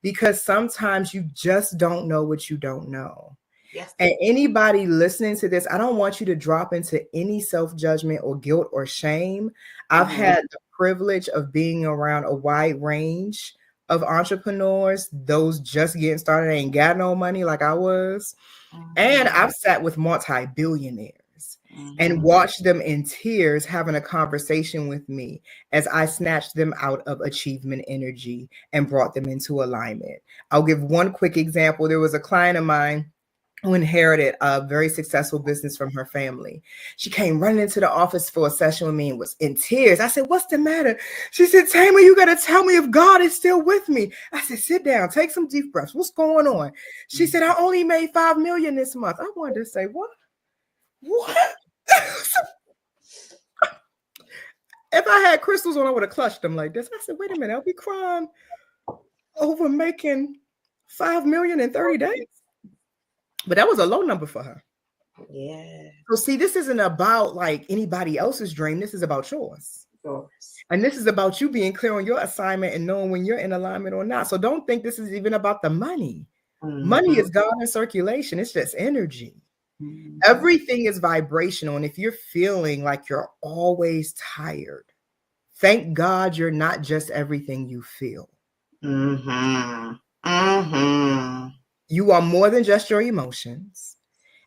because sometimes you just don't know what you don't know. Yes. And anybody listening to this, I don't want you to drop into any self-judgment or guilt or shame. I've had the privilege of being around a wide range of entrepreneurs, those just getting started, ain't got no money like I was. And I've sat with multi-billionaires and watched them in tears having a conversation with me as I snatched them out of achievement energy and brought them into alignment. I'll give one quick example. There was a client of mine who inherited a very successful business from her family. She came running into the office for a session with me and was in tears. I said, "What's the matter?" She said, "Thema, you got to tell me if God is still with me." I said, "Sit down, take some deep breaths. What's going on?" She said, "I only made $5 million this month." I wanted to say, what? If I had crystals on, I would have clutched them like this. I said, "Wait a minute, I'll be crying over making $5 million in 30 days. But that was a low number for her. Yeah. So see, this isn't about like anybody else's dream. This is about yours. And this is about you being clear on your assignment and knowing when you're in alignment or not. So don't think this is even about the money. Money is God in circulation. It's just energy. Everything is vibrational. And if you're feeling like you're always tired, thank God you're not just everything you feel. You are more than just your emotions,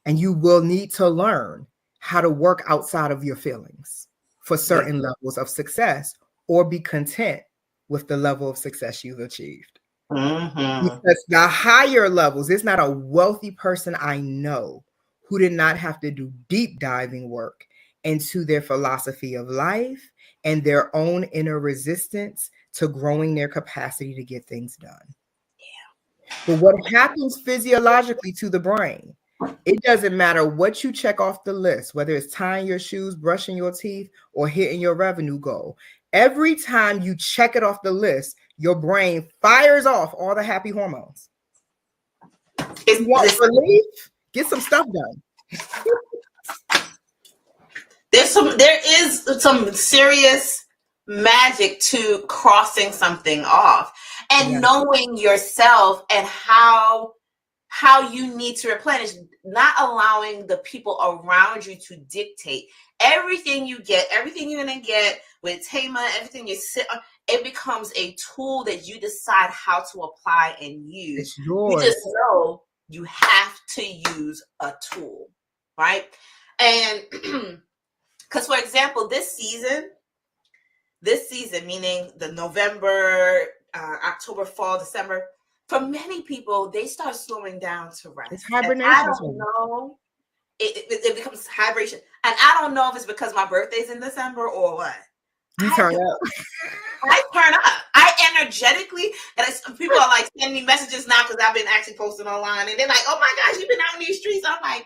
and you will need to learn how to work outside of your feelings for certain levels of success, or be content with the level of success you've achieved. Because the higher levels, there's not a wealthy person I know who did not have to do deep diving work into their philosophy of life and their own inner resistance to growing their capacity to get things done. But what happens physiologically to the brain, it doesn't matter what you check off the list, whether it's tying your shoes, brushing your teeth, or hitting your revenue goal. Every time you check it off the list, your brain fires off all the happy hormones. If you want relief, get some stuff done. There is some serious magic to crossing something off and knowing yourself and how you need to replenish, not allowing the people around you to dictate. Everything you get, everything you're going to get with Thema, everything you sit on, it becomes a tool that you decide how to apply and use. You just know you have to use a tool, right? And because, for example, this season, meaning the November, October, fall, December, for many people, they start slowing down to rest. It's hibernation. I don't know. It becomes hibernation. And I don't know if it's because my birthday's in December or what. You turn up. I turn up. I energetically, and people are like sending me messages now because I've been actually posting online, and they're like, "Oh my gosh, you've been out in these streets." I'm like,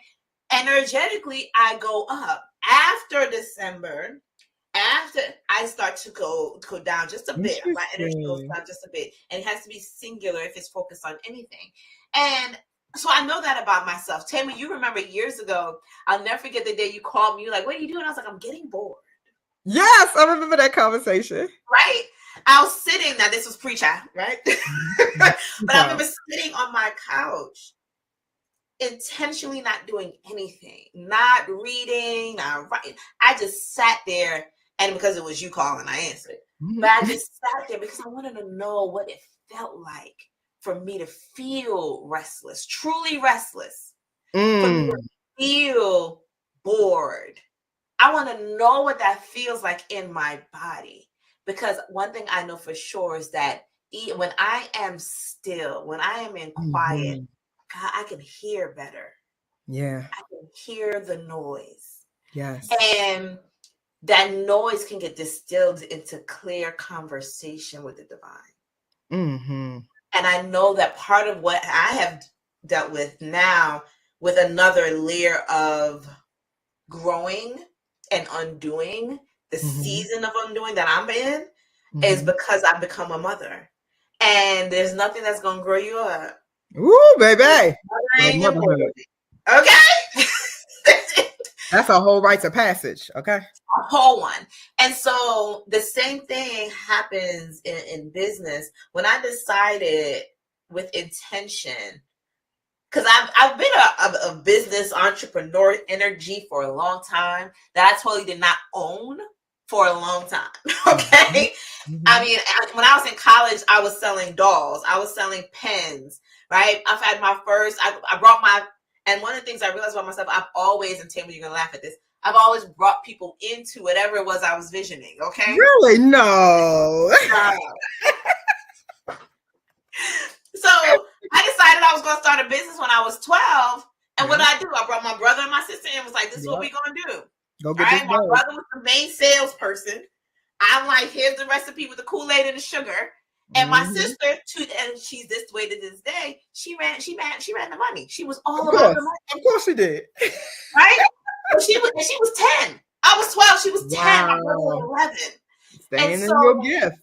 energetically, I go up after December. After I start to go down just a bit, my energy goes down just a bit, and it has to be singular if it's focused on anything. And so I know that about myself. Thema, you remember years ago, I'll never forget the day you called me. You're like, "What are you doing?" I was like, "I'm getting bored." Yes, I remember that conversation. Right? I was sitting, now this was pre-chat, right? But I remember sitting on my couch, intentionally not doing anything, not reading, not writing. I just sat there, and because it was you calling, I answered. But I just sat there because I wanted to know what it felt like for me to feel restless, truly restless, for me to feel bored. I want to know what that feels like in my body, because one thing I know for sure is that when I am still, when I am in quiet, God, I can hear better. Yeah. I can hear the noise. Yes. And that noise can get distilled into clear conversation with the divine. And I know that part of what I have dealt with now, with another layer of growing and undoing, the season of undoing that I'm in, is because I've become a mother. And there's nothing that's going to grow you up. Ooh, baby. Okay? That's a whole rite of passage. Okay. A whole one. And so the same thing happens in business. When I decided with intention, because I've been a business entrepreneur energy for a long time that I totally did not own for a long time. Okay. I mean, when I was in college, I was selling dolls. I was selling pens, right? I've had my first, I brought my, and one of the things I realized about myself, I've always, and Thema, you're going to laugh at this, I've always brought people into whatever it was I was visioning. Okay. Really? No. So I decided I was going to start a business when I was 12. And what did I do? I brought my brother and my sister in and was like, this is what we're going to do. Go get this my brother was the main salesperson. I'm like, here's the recipe with the Kool-Aid and the sugar. And my sister, and she's this way to this day, she ran the money. She was all about the money. Of course she did. Right? She was 10. I was 12. She was 10. My brother was 11. Staying in your gift.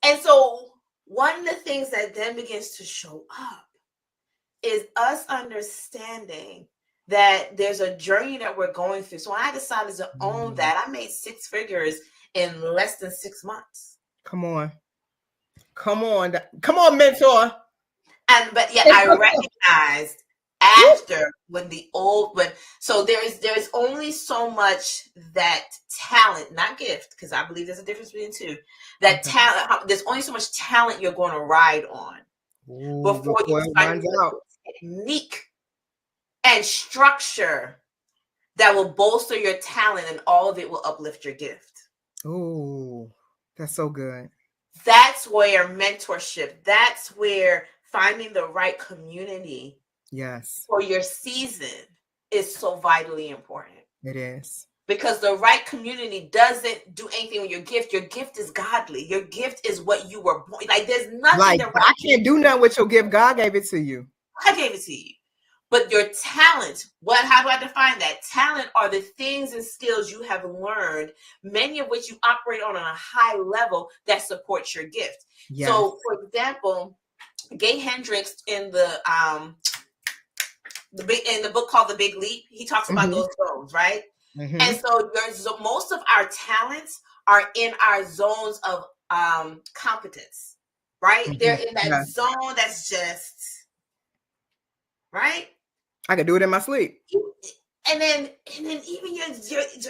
And so one of the things that then begins to show up is us understanding that there's a journey that we're going through. So when I decided to own that, I made 6 figures in less than 6 months. Come on, mentor. But yet I recognized after so there is only so much that talent, not gift, because I believe there's a difference between the two. That talent, there's only so much talent you're going to ride on before you find out technique and structure that will bolster your talent, and all of it will uplift your gift. Oh, that's so good. That's where mentorship, that's where finding the right community for your season is so vitally important. It is. Because the right community doesn't do anything with your gift. Your gift is godly. Your gift is what you were born. Like, there's nothing I can't do nothing with your gift. God gave it to you. I gave it to you. But your talent, how do I define that? Talent are the things and skills you have learned, many of which you operate on a high level that supports your gift. Yes. So, for example, Gay Hendricks in the book called The Big Leap, he talks about those zones, right? And so most of our talents are in our zones of competence, right? They're in that zone that's just, right? I could do it in my sleep. And then even your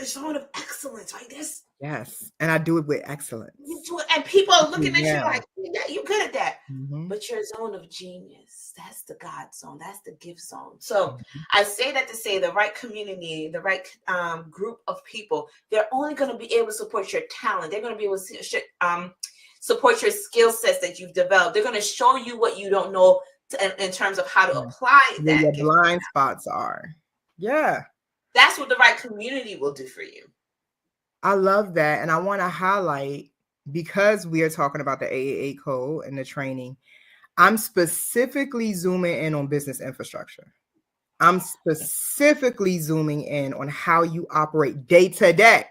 zone of excellence, right? Yes, and I do it with excellence. You do it, and people are looking at you like, yeah, you're good at that. But your zone of genius, that's the God zone, that's the gift zone. So I say that to say the right community, the right group of people, they're only going to be able to support your talent. They're going to be able to support your skill sets that you've developed. They're going to show you what you don't know in terms of how to apply that. Where your blind spots are. Yeah. That's what the right community will do for you. I love that. And I want to highlight because we are talking about the 888 code and the training, I'm specifically zooming in on business infrastructure. I'm specifically zooming in on how you operate day to day.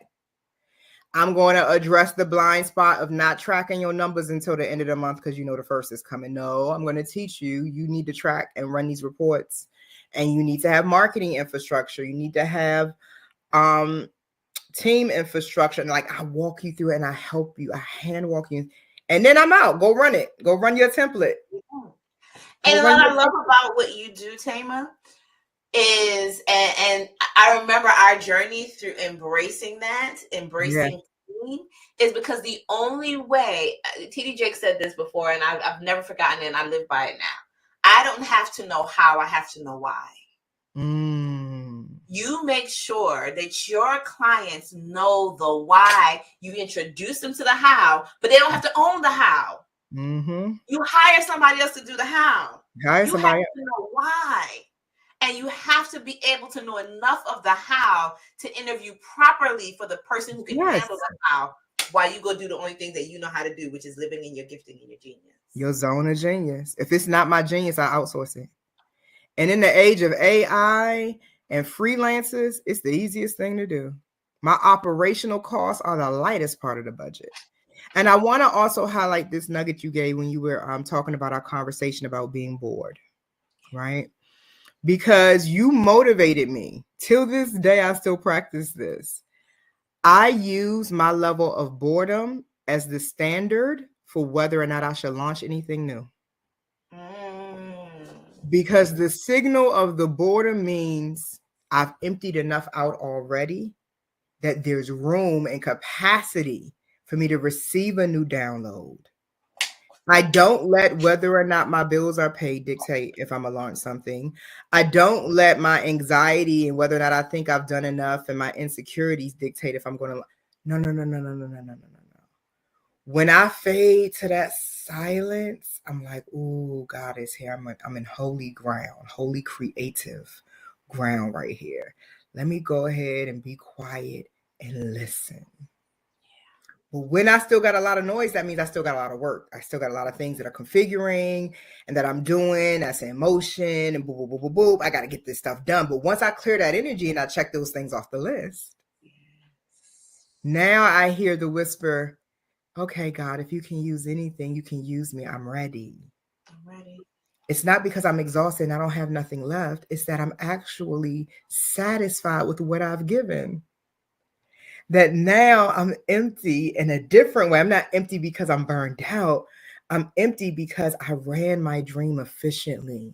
I'm going to address the blind spot of not tracking your numbers until the end of the month because you know the first is coming. No, I'm going to teach you. You need to track and run these reports, and you need to have marketing infrastructure. You need to have team infrastructure. And like I walk you through it and I help you. I hand walk you, and then I'm out. Go run it. Go run your template. And what I love about what you do, Thema, is and I remember our journey through embracing clean, is because the only way, TD Jake said this before, and I've never forgotten it, and I live by it now. I don't have to know how, I have to know why. You make sure that your clients know the why. You introduce them to the how, but they don't have to own the how. You hire somebody else to do the how. You have to know why. And you have to be able to know enough of the how to interview properly for the person who can handle the how, while you go do the only thing that you know how to do, which is living in your gifting and your genius. Your zone of genius. If it's not my genius, I outsource it. And in the age of AI and freelancers, it's the easiest thing to do. My operational costs are the lightest part of the budget. And I want to also highlight this nugget you gave when you were talking about our conversation about being bored, right? Because you motivated me. Till this day, I still practice this. I use my level of boredom as the standard for whether or not I should launch anything new. Because the signal of the boredom means I've emptied enough out already that there's room and capacity for me to receive a new download. I don't let whether or not my bills are paid dictate if I'm going to launch something. I don't let my anxiety and whether or not I think I've done enough and my insecurities dictate if I'm going to. No. When I fade to that silence, I'm like, ooh, God is here. I'm in holy ground, holy creative ground right here. Let me go ahead and be quiet and listen. But when I still got a lot of noise, that means I still got a lot of work. I still got a lot of things that are configuring and that I'm doing. That's in motion and boop, boop, boop, boop, boop. I got to get this stuff done. But once I clear that energy and I check those things off the list, now I hear the whisper, okay, God, if you can use anything, you can use me. I'm ready. It's not because I'm exhausted and I don't have nothing left. It's that I'm actually satisfied with what I've given. That now I'm empty in a different way. I'm not empty because I'm burned out. I'm empty because I ran my dream efficiently.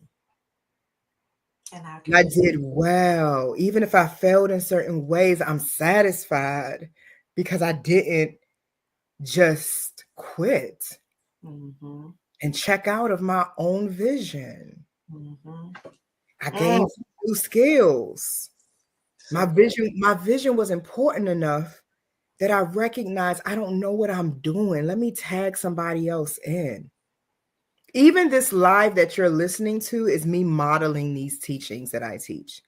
And I did well. Even if I failed in certain ways, I'm satisfied because I didn't just quit and check out of my own vision. I gained new skills. My vision was important enough that I recognize I don't know what I'm doing. Let me tag somebody else in. Even this live that you're listening to is me modeling these teachings that I teach.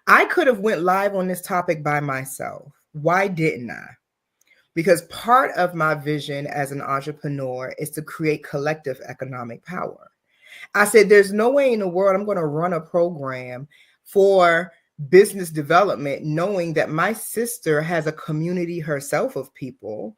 I could have went live on this topic by myself. Why didn't I? Because part of my vision as an entrepreneur is to create collective economic power. I said, there's no way in the world I'm going to run a program for business development, knowing that my sister has a community herself of people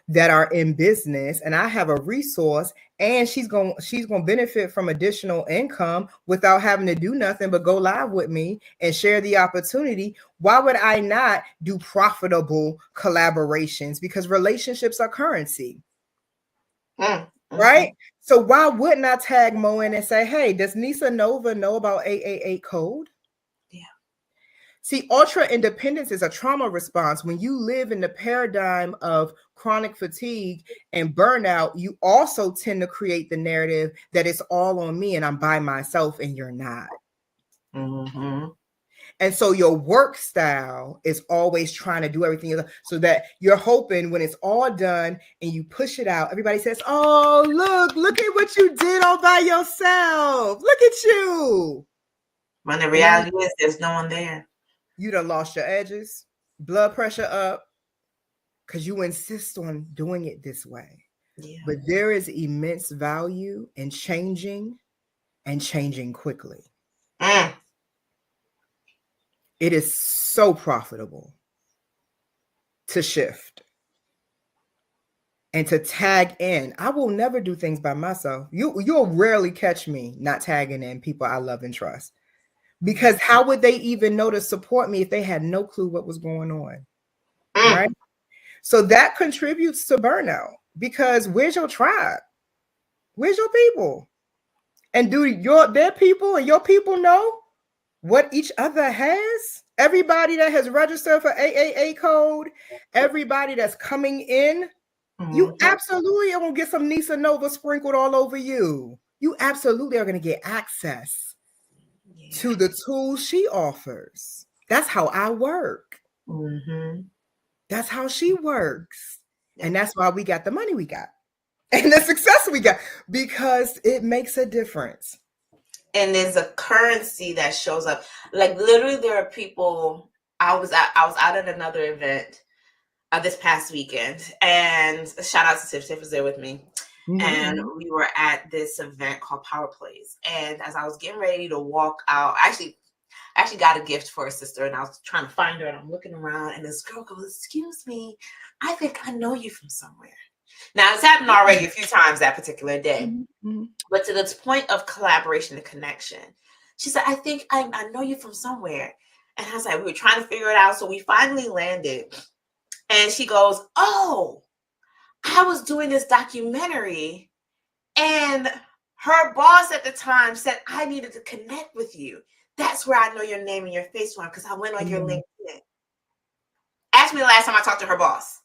that are in business, and I have a resource, and she's going to benefit from additional income without having to do nothing but go live with me and share the opportunity. Why would I not do profitable collaborations? Because relationships are currency. Right? So why wouldn't I tag Mo in and say, hey, does Nisa Nova know about 888 code? See, ultra independence is a trauma response. When you live in the paradigm of chronic fatigue and burnout, you also tend to create the narrative that it's all on me and I'm by myself, and you're not. And so your work style is always trying to do everything so that you're hoping when it's all done and you push it out, everybody says, oh, look at what you did all by yourself. Look at you. When the reality is there's no one there. You done lost your edges, blood pressure up, because you insist on doing it this way. Yeah. But there is immense value in changing and changing quickly. Mm. It is so profitable to shift and to tag in. I will never do things by myself. You'll rarely catch me not tagging in people I love and trust. Because how would they even know to support me if they had no clue what was going on? Mm. Right? So that contributes to burnout, because where's your tribe? Where's your people? And do their people and your people know what each other has? Everybody that has registered for AAA code, everybody that's coming in, you absolutely are going to get some Nisa Nova sprinkled all over you. You absolutely are going to get access to the tools she offers. That's how I work. Mm-hmm. That's how she works. And that's why we got the money we got and the success we got, because it makes a difference. And there's a currency that shows up. Like literally, there are people. I was out at another event this past weekend, and shout out to Tiff. Tiff was there with me. Mm-hmm. And we were at this event called Power Plays. And as I was getting ready to walk out, I actually got a gift for a sister, and I was trying to find her, and I'm looking around, and this girl goes, "Excuse me, I think I know you from somewhere." Now, it's happened already a few times that particular day, mm-hmm. But to this point of collaboration and connection, she said, "I think I know you from somewhere." And I was like, we were trying to figure it out, so we finally landed. And she goes, "Oh, I was doing this documentary, and her boss at the time said I needed to connect with you. That's where I know your name and your face from, because I went on your LinkedIn." Ask me the last time I talked to her boss.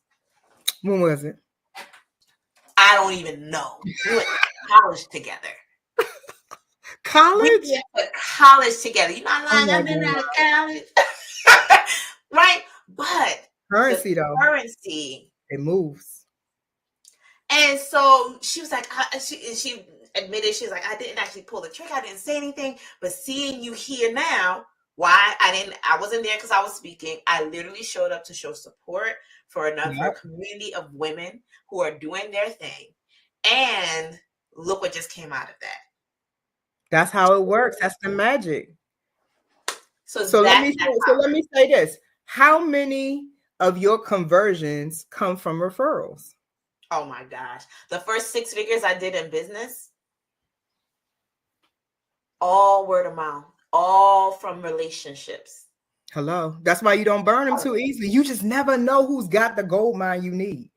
When was it? I don't even know. We went to college together. College? We went to college together. You know, I've been out of college. Right? But currency, though. Currency. It moves. And so she was like, she admitted, she was like, "I didn't actually pull the trigger. I didn't say anything. But seeing you here now, why I wasn't there because I was speaking. I literally showed up to show support for another community of women who are doing their thing. And look what just came out of that." That's how it works. That's the magic. So let me say this. How many of your conversions come from referrals? Oh my gosh. The first 6 figures I did in business, all word of mouth, all from relationships. Hello. That's why you don't burn them too easily. You just never know who's got the gold mine you need.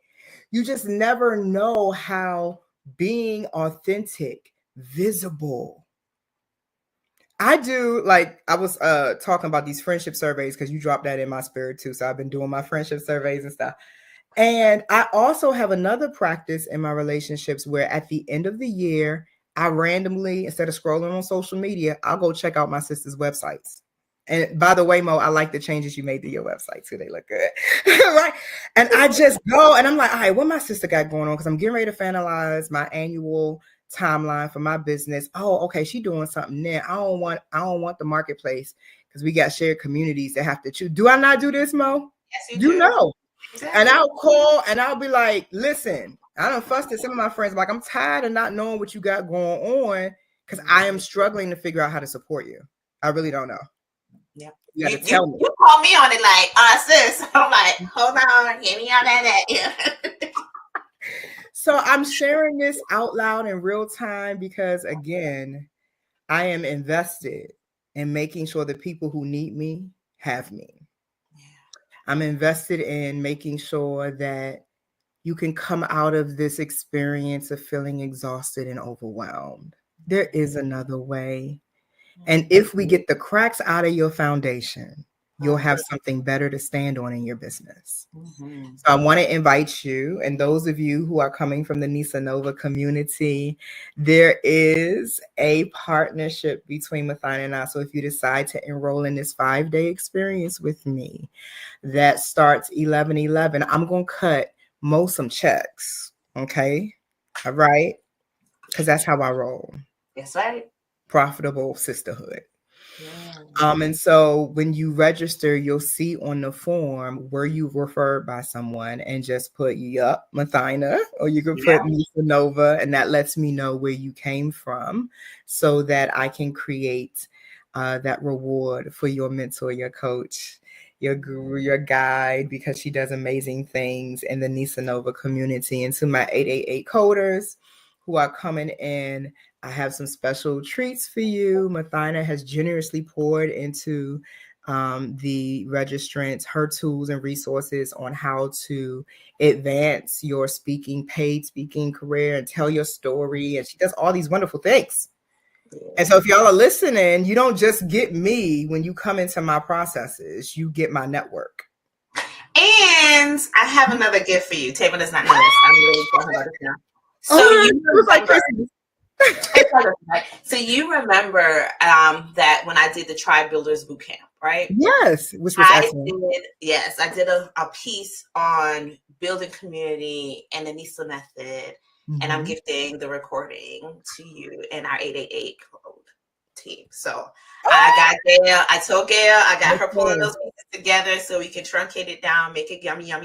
You just never know how being authentic, visible. I do, like, I was talking about these friendship surveys because you dropped that in my spirit too. So I've been doing my friendship surveys and stuff. And I also have another practice in my relationships where at the end of the year, I randomly, instead of scrolling on social media, I'll go check out my sister's websites. And by the way, Mo, I like the changes you made to your website too. They look good. Right? And I just go and I'm like, all right, what my sister got going on? Because I'm getting ready to finalize my annual timeline for my business. Oh, okay, she doing something there. I don't want the marketplace because we got shared communities that have to choose. Do I not do this, Mo? Yes, you do. Know. Exactly. And I'll call and I'll be like, listen, I done fussed at some of my friends. Like, I'm tired of not knowing what you got going on because I am struggling to figure out how to support you. I really don't know. Yeah. You got to tell me. You call me on it like, sis. I'm like, hold on, hear me on that. Yeah. So I'm sharing this out loud in real time because, again, I am invested in making sure the people who need me have me. Yeah. I'm invested in making sure that you can come out of this experience of feeling exhausted and overwhelmed. There is another way. And if we get the cracks out of your foundation, you'll have something better to stand on in your business. Mm-hmm. So I want to invite you, and those of you who are coming from the Nisa Nova community, there is a partnership between Mothyna and I. So if you decide to enroll in this 5-day experience with me, that starts 11/11, I'm going to cut some checks. Okay. All right. Because that's how I roll. That's right. Profitable sisterhood. And so when you register, you'll see on the form where you referred by someone and just put Mothyna, or you can put Nova, and that lets me know where you came from so that I can create that reward for your mentor, your coach, your guru, your guide, because she does amazing things in the Nisa Nova community. And to my 888 coders who are coming in, I have some special treats for you. Mothyna has generously poured into the registrants her tools and resources on how to advance your paid speaking career and tell your story. And she does all these wonderful things. And so if y'all are listening, you don't just get me when you come into my processes, you get my network. And I have another gift for you. Thema does not know this. I'm really talking about this now. So you remember that when I did the Tribe Builders Bootcamp, right? Yes, which was excellent. I did a piece on building community and the Nisa method, and I'm gifting the recording to you and our 888 code team. So I got Gail. I told Gail I got her pulling those pieces together so we can truncate it down, make it yummy, and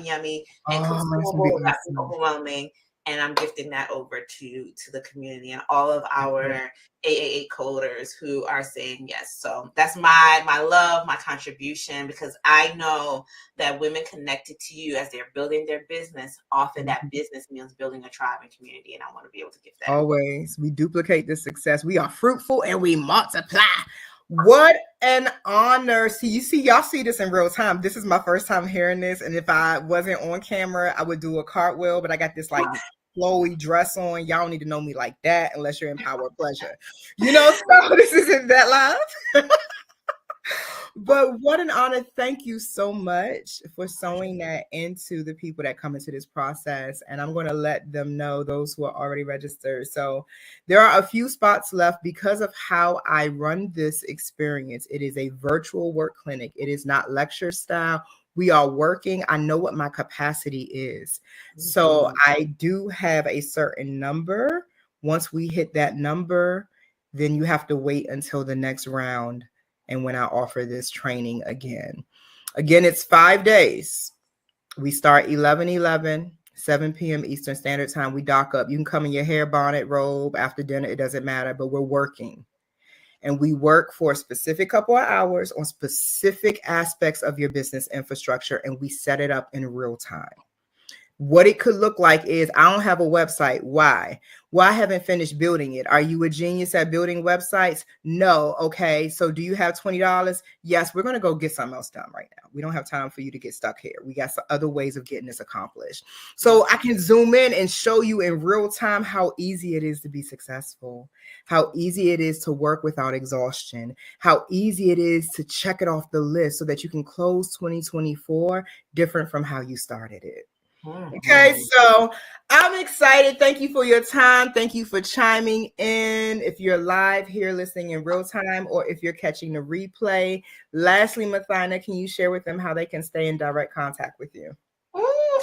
consumable without being overwhelming. And I'm gifting that over to the community and all of our 888 coders who are saying yes. So that's my love, my contribution, because I know that women connected to you as they're building their business, often that business means building a tribe and community. And I want to be able to give that. Always. We duplicate the success. We are fruitful and we multiply. What an honor. Y'all see this in real time. This is my first time hearing this. And if I wasn't on camera, I would do a cartwheel, but I got this like flowy dress on. Y'all don't need to know me like that unless you're in Power of Pleasure. So this isn't that live. But what an honor. Thank you so much for sewing that into the people that come into this process. And I'm going to let them know, those who are already registered. So there are a few spots left because of how I run this experience. It is a virtual work clinic. It is not lecture style. We are working. I know what my capacity is. So I do have a certain number. Once we hit that number, then you have to wait until the next round. And when I offer this training again, it's 5 days. We start 11/11, 7 p.m. Eastern Standard Time. We dock up. You can come in your hair, bonnet, robe after dinner. It doesn't matter, but we're working. And we work for a specific couple of hours on specific aspects of your business infrastructure, and we set it up in real time. What it could look like is, I don't have a website. Why? Well, I haven't finished building it. Are you a genius at building websites? No. Okay. So do you have $20? Yes, we're going to go get something else done right now. We don't have time for you to get stuck here. We got some other ways of getting this accomplished. So I can zoom in and show you in real time how easy it is to be successful, how easy it is to work without exhaustion, how easy it is to check it off the list so that you can close 2024 different from how you started it. Okay, so I'm excited. Thank you for your time. Thank you for chiming in. If you're live here listening in real time, or if you're catching the replay. Lastly, Mothyna, can you share with them how they can stay in direct contact with you?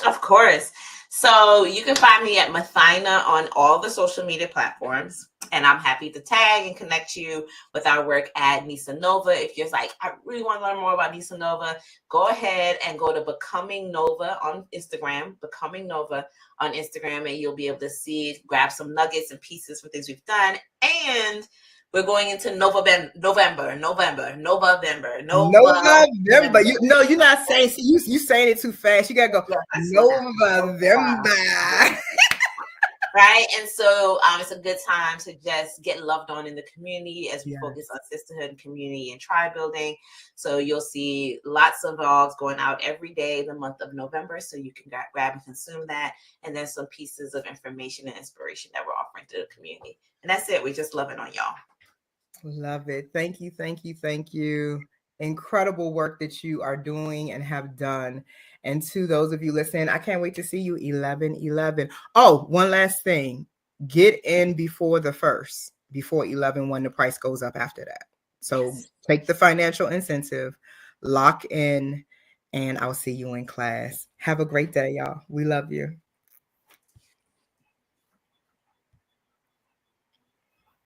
Of course. So you can find me at Mothyna on all the social media platforms. And I'm happy to tag and connect you with our work at Nisa Nova. If you're like, I really want to learn more about Nisa Nova, go ahead and go to Becoming Nova on Instagram, and you'll be able to grab some nuggets and pieces for things we've done. And we're going into November. You're not saying. You saying it too fast. You gotta go November. Right. And so it's a good time to just get loved on in the community as we focus on sisterhood and community and tribe building. So you'll see lots of vlogs going out every day the month of November. So you can grab and consume that. And then some pieces of information and inspiration that we're offering to the community. And that's it. We're just loving on y'all. Love it. Thank you. Thank you. Thank you. Incredible work that you are doing and have done. And to those of you listening, I can't wait to see you 11/11. Oh, one last thing. Get in before the 1st, before 11, when the price goes up after that. So take the financial incentive, lock in, and I'll see you in class. Have a great day, y'all. We love you.